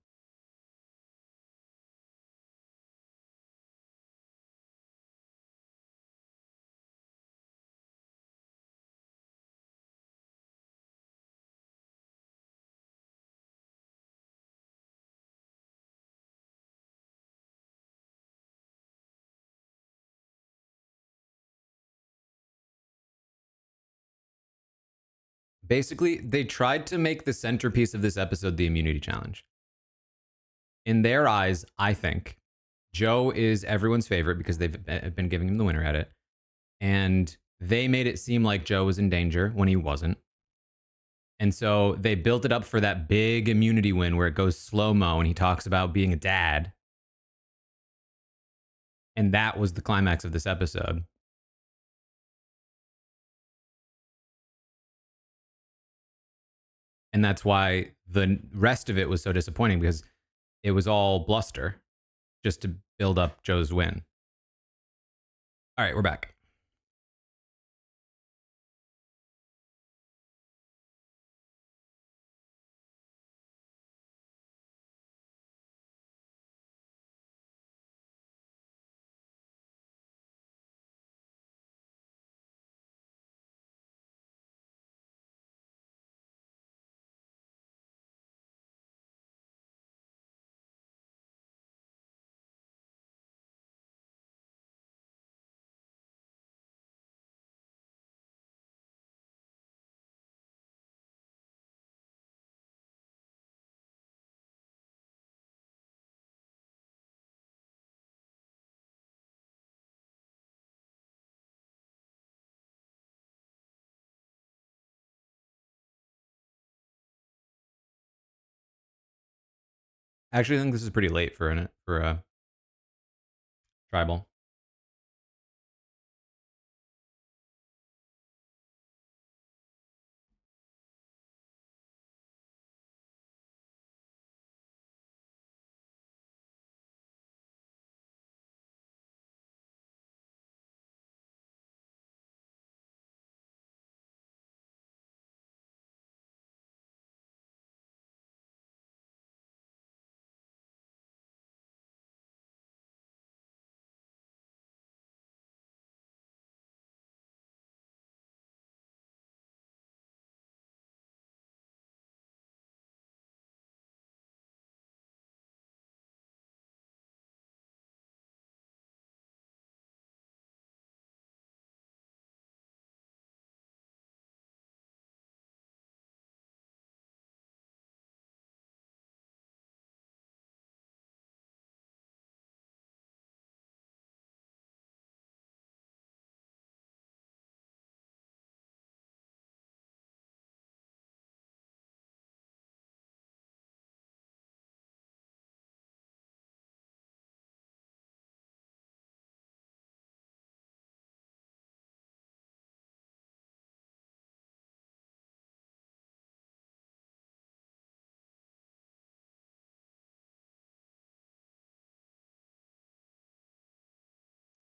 Basically, they tried to make the centerpiece of this episode the immunity challenge. In their eyes, I think Joe is everyone's favorite because they've been giving him the winner edit. And they made it seem like Joe was in danger when he wasn't. And so they built it up for that big immunity win where it goes slow mo and he talks about being a dad. And that was the climax of this episode. And that's why the rest of it was so disappointing, because it was all bluster just to build up Joe's win. All right, we're back. Actually, I think this is pretty late for a tribal.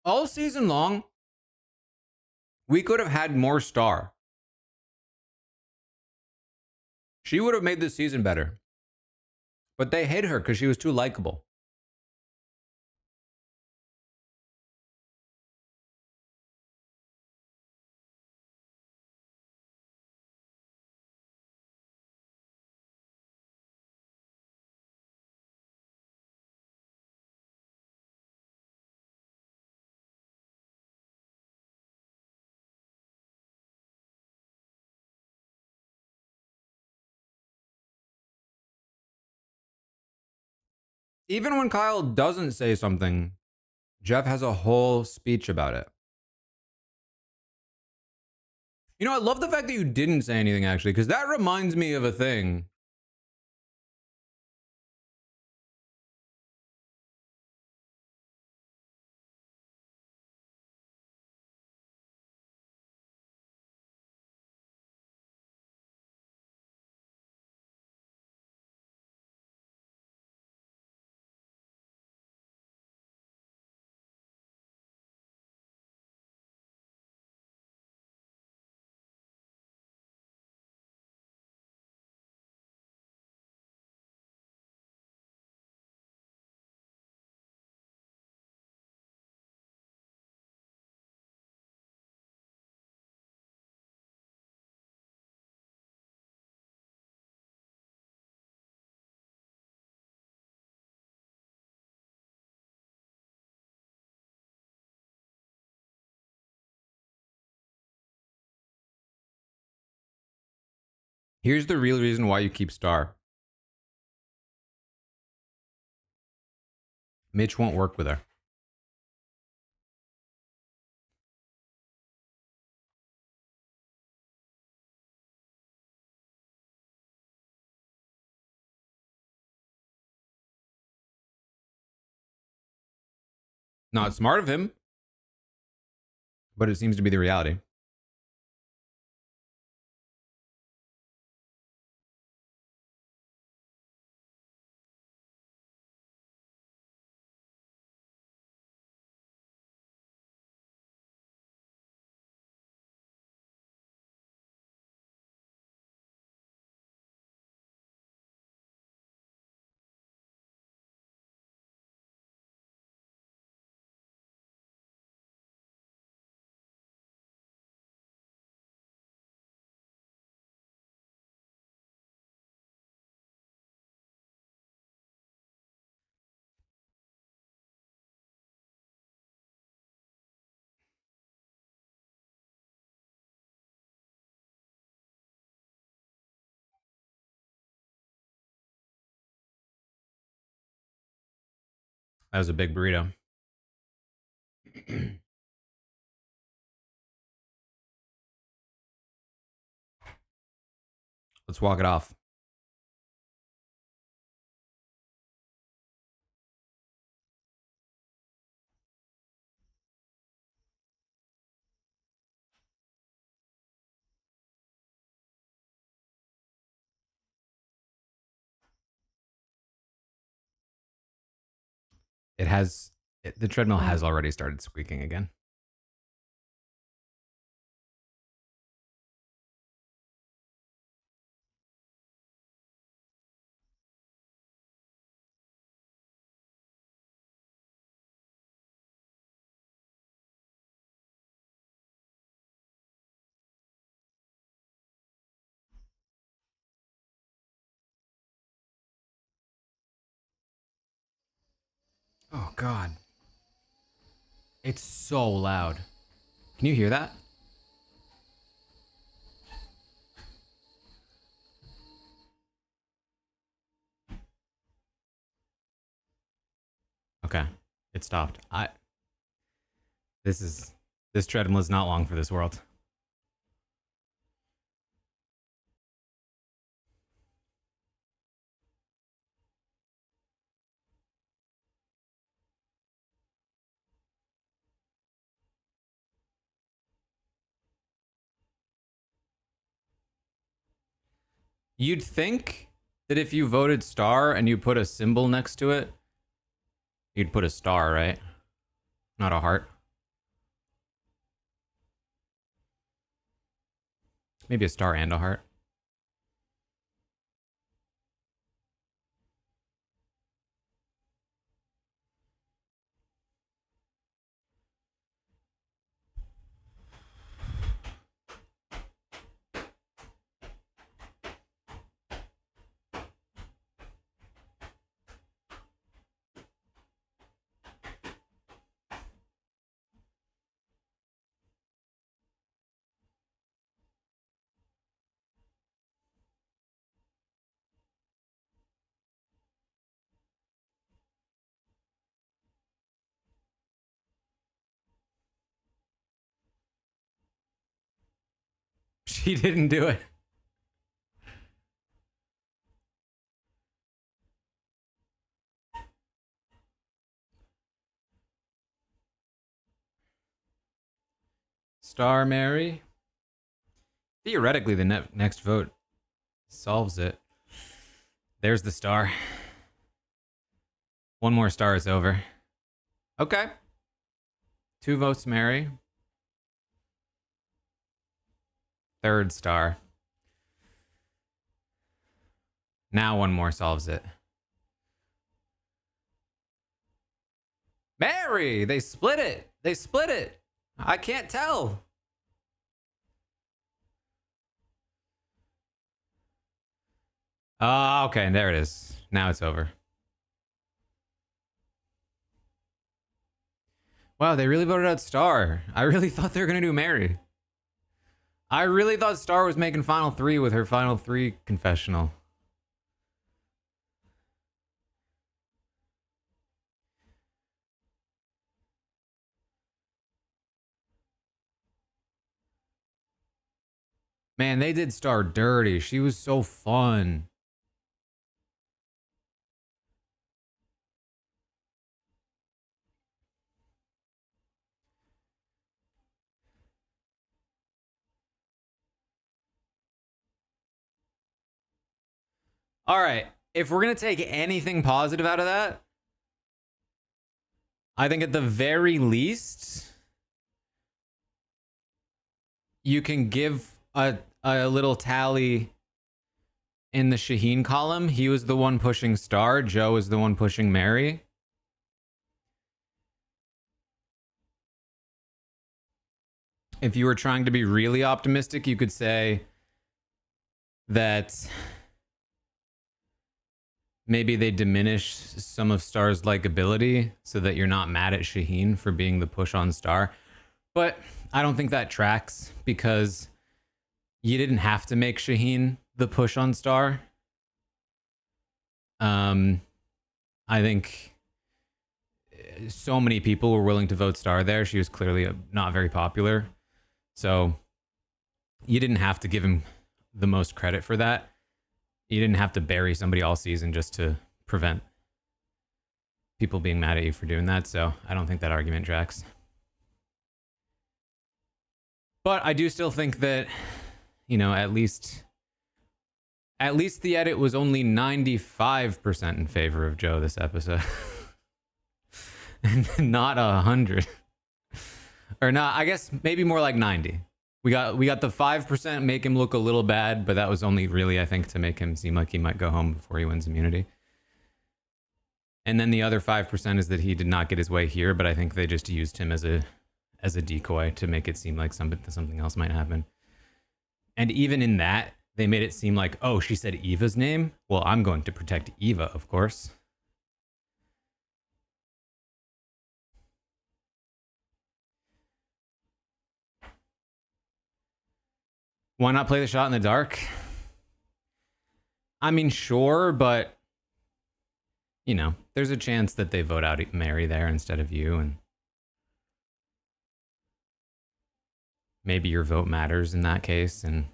All season long, we could have had more Star. She would have made this season better. But they hid her because she was too likable. Even when Kyle doesn't say something, Jeff has a whole speech about it. You know, I love the fact that you didn't say anything, actually, because that reminds me of a thing. Here's the real reason why you keep Star. Mitch won't work with her. Not smart of him, but it seems to be the reality. That was a big burrito. Let's walk it off. The treadmill has already started squeaking again. Oh, God. It's so loud. Can you hear that? Okay. It stopped. This treadmill is not long for this world. You'd think that if you voted Star and you put a symbol next to it, you'd put a star, right? Not a heart. Maybe a star and a heart. She didn't do it. Star Mary. Theoretically, the next vote solves it. There's the star. One more star is over. Okay. 2 votes Mary. Third star. Now one more solves it. Mary! They split it! They split it! I can't tell. Okay, there it is. Now it's over. Wow, they really voted out Star. I really thought they were going to do Mary. I really thought Star was making Final 3 with her Final 3 confessional. Man, they did Star dirty. She was so fun. All right. If we're going to take anything positive out of that, I think at the very least, you can give a little tally in the Shaheen column. He was the one pushing Star. Joe is the one pushing Mary. If you were trying to be really optimistic, you could say that maybe they diminish some of Star's likability so that you're not mad at Shaheen for being the push on Star. But I don't think that tracks because you didn't have to make Shaheen the push on Star. I think so many people were willing to vote Star there. She was clearly not very popular. So you didn't have to give him the most credit for that. You didn't have to bury somebody all season just to prevent people being mad at you for doing that. So I don't think that argument tracks. But I do still think that, you know, at least the edit was only 95% in favor of Joe this episode. And not 100. Or not, I guess maybe more like 90. We got the 5% make him look a little bad, but that was only really, I think, to make him seem like he might go home before he wins immunity. And then the other 5% is that he did not get his way here, but I think they just used him as a decoy to make it seem like something else might happen. And even in that, they made it seem like, oh, she said Eva's name? Well, I'm going to protect Eva, of course. Why not play the shot in the dark? I mean, sure, but, you know, there's a chance that they vote out Mary there instead of you, and maybe your vote matters in that case, and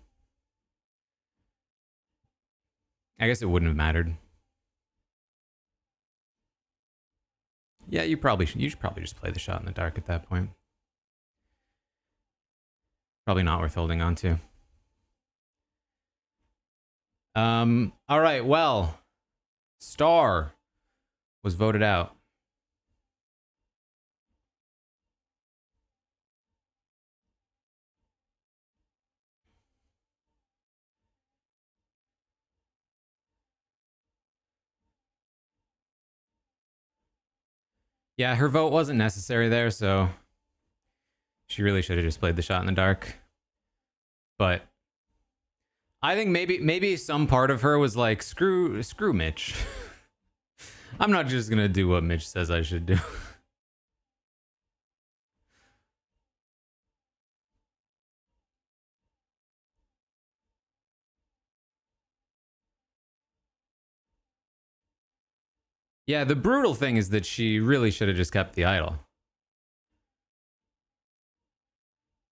I guess it wouldn't have mattered. Yeah, you should probably just play the shot in the dark at that point. Probably not worth holding on to. All right, well, Star was voted out. Yeah, her vote wasn't necessary there, so she really should have just played the shot in the dark. But I think maybe some part of her was like, screw Mitch. I'm not just gonna do what Mitch says I should do. Yeah, the brutal thing is that she really should have just kept the idol.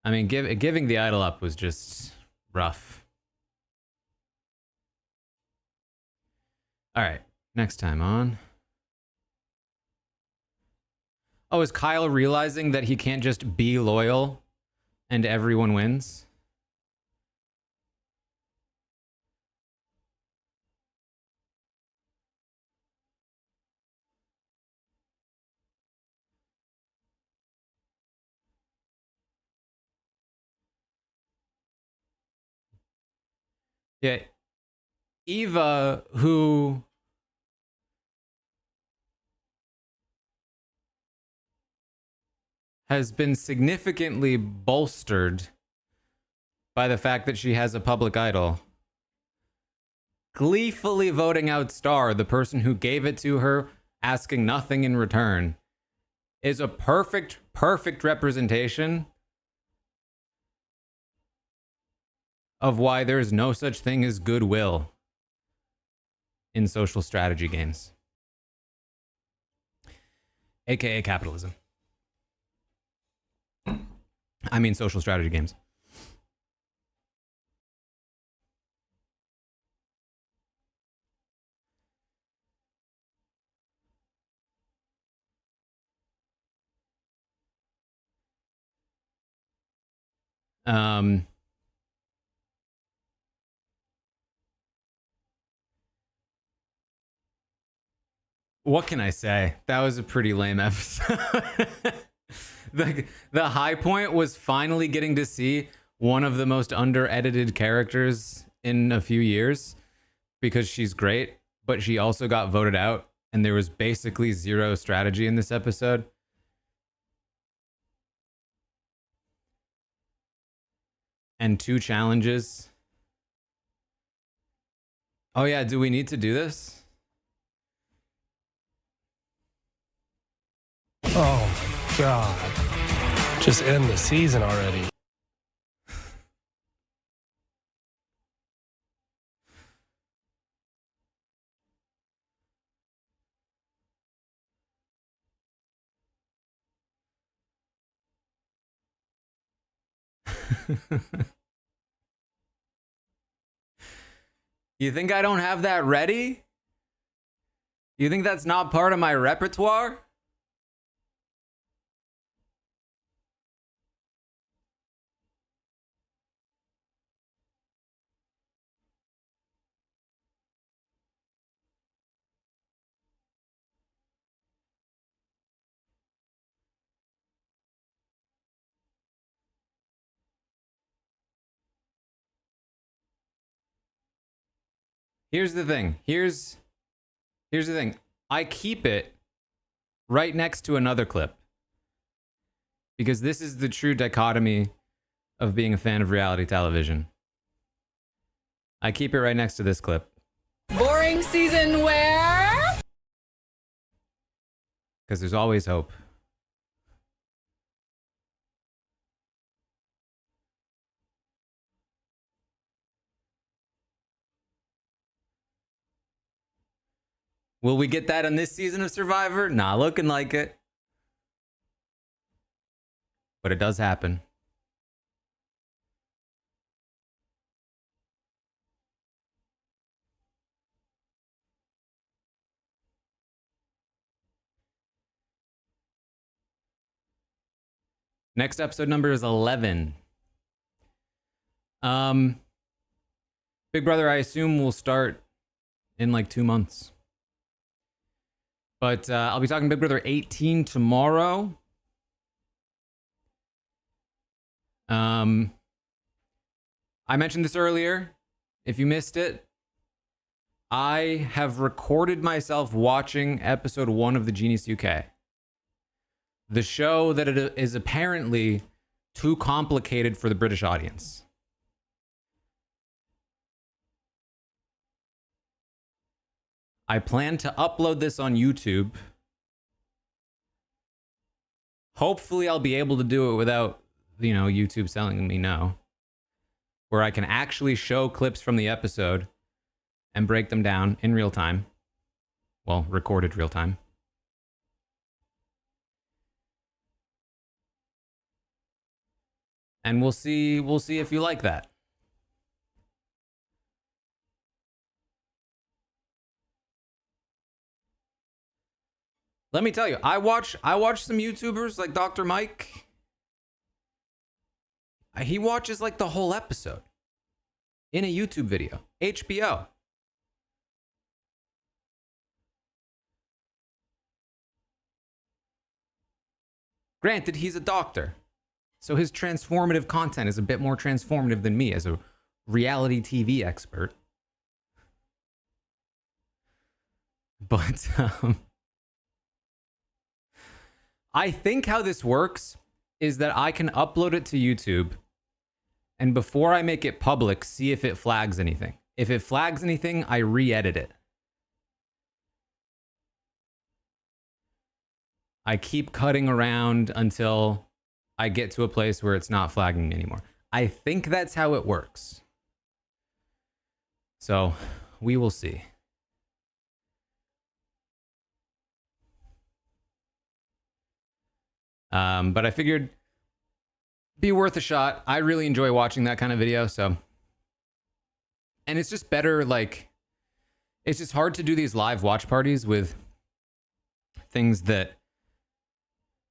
I mean, giving the idol up was just rough. All right, next time on. Oh, is Kyle realizing that he can't just be loyal and everyone wins? Yeah, Eva, who has been significantly bolstered by the fact that she has a public idol, gleefully voting out Star, the person who gave it to her, asking nothing in return, is a perfect representation of why there's no such thing as goodwill in social strategy games, aka capitalism. I mean social strategy games. What can I say? That was a pretty lame episode. The high point was finally getting to see one of the most under-edited characters in a few years, because she's great, but she also got voted out, and there was basically zero strategy in this episode. And 2 challenges. Oh yeah, do we need to do this?
Oh my god. Just end the season already.
You think I don't have that ready? You think that's not part of my repertoire? Here's the thing. Here's the thing. I keep it right next to another clip, because this is the true dichotomy of being a fan of reality television. I keep it right next to this clip.
Boring season where?
Because there's always hope. Will we get that on this season of Survivor? Not looking like it. But it does happen. Next episode number is 11. Big Brother, I assume, will start in like 2 months. But I'll be talking Big Brother 18 tomorrow. I mentioned this earlier. If you missed it, I have recorded myself watching episode 1 of the Genius UK. the show that it is apparently too complicated for the British audience. I plan to upload this on YouTube. Hopefully I'll be able to do it without, YouTube telling me no. Where I can actually show clips from the episode and break them down in real time. Well, recorded real time. And we'll see if you like that. Let me tell you, I watch some YouTubers like Dr. Mike. He watches like the whole episode in a YouTube video. HBO. Granted, he's a doctor, so his transformative content is a bit more transformative than me as a reality TV expert. But I think how this works is that I can upload it to YouTube, and before I make it public, see if it flags anything. If it flags anything, I re-edit it. I keep cutting around until I get to a place where it's not flagging me anymore. I think that's how it works. So we will see. But I figured be worth a shot. I really enjoy watching that kind of video, so. And it's just better, like, it's just hard to do these live watch parties with things that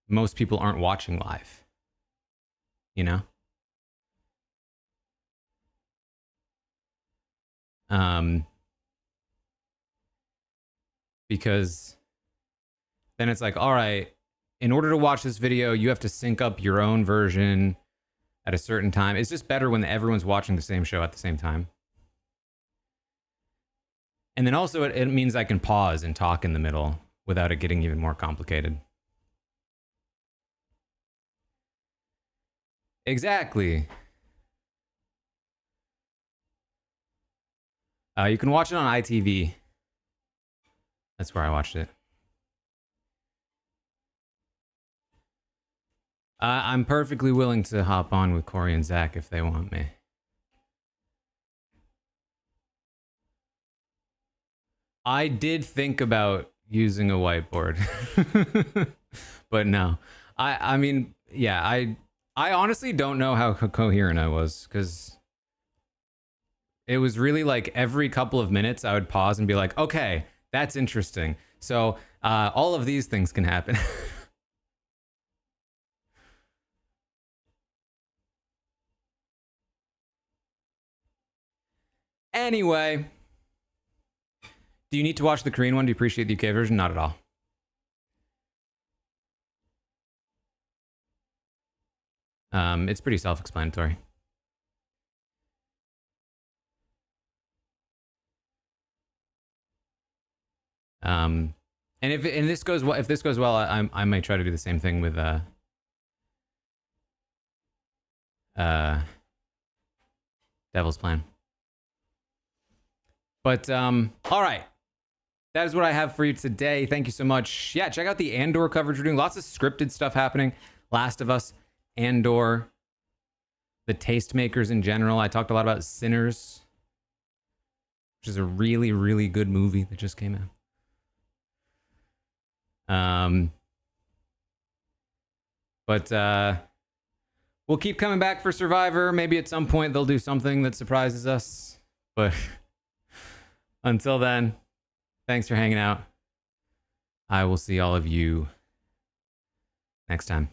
most people aren't watching live, because then it's like, all right, in order to watch this video, you have to sync up your own version at a certain time. It's just better when everyone's watching the same show at the same time. And then also it means I can pause and talk in the middle without it getting even more complicated. Exactly. You can watch it on ITV. That's where I watched it. I'm perfectly willing to hop on with Corey and Zach if they want me. I did think about using a whiteboard, but no. I mean, yeah, I honestly don't know how coherent I was, because it was really like every couple of minutes I would pause and be like, okay, that's interesting. So all of these things can happen. Anyway, do you need to watch the Korean one to appreciate the UK version? Not at all. It's pretty self-explanatory. And if this goes well, I might try to do the same thing with Devil's Plan. But all right, that is what I have for you today. Thank you so much. Yeah, check out the Andor coverage. We're doing lots of scripted stuff happening. Last of Us, Andor, the Tastemakers in general. I talked a lot about Sinners, which is a really, really good movie that just came out. But we'll keep coming back for Survivor. Maybe at some point they'll do something that surprises us. But until then, thanks for hanging out. I will see all of you next time.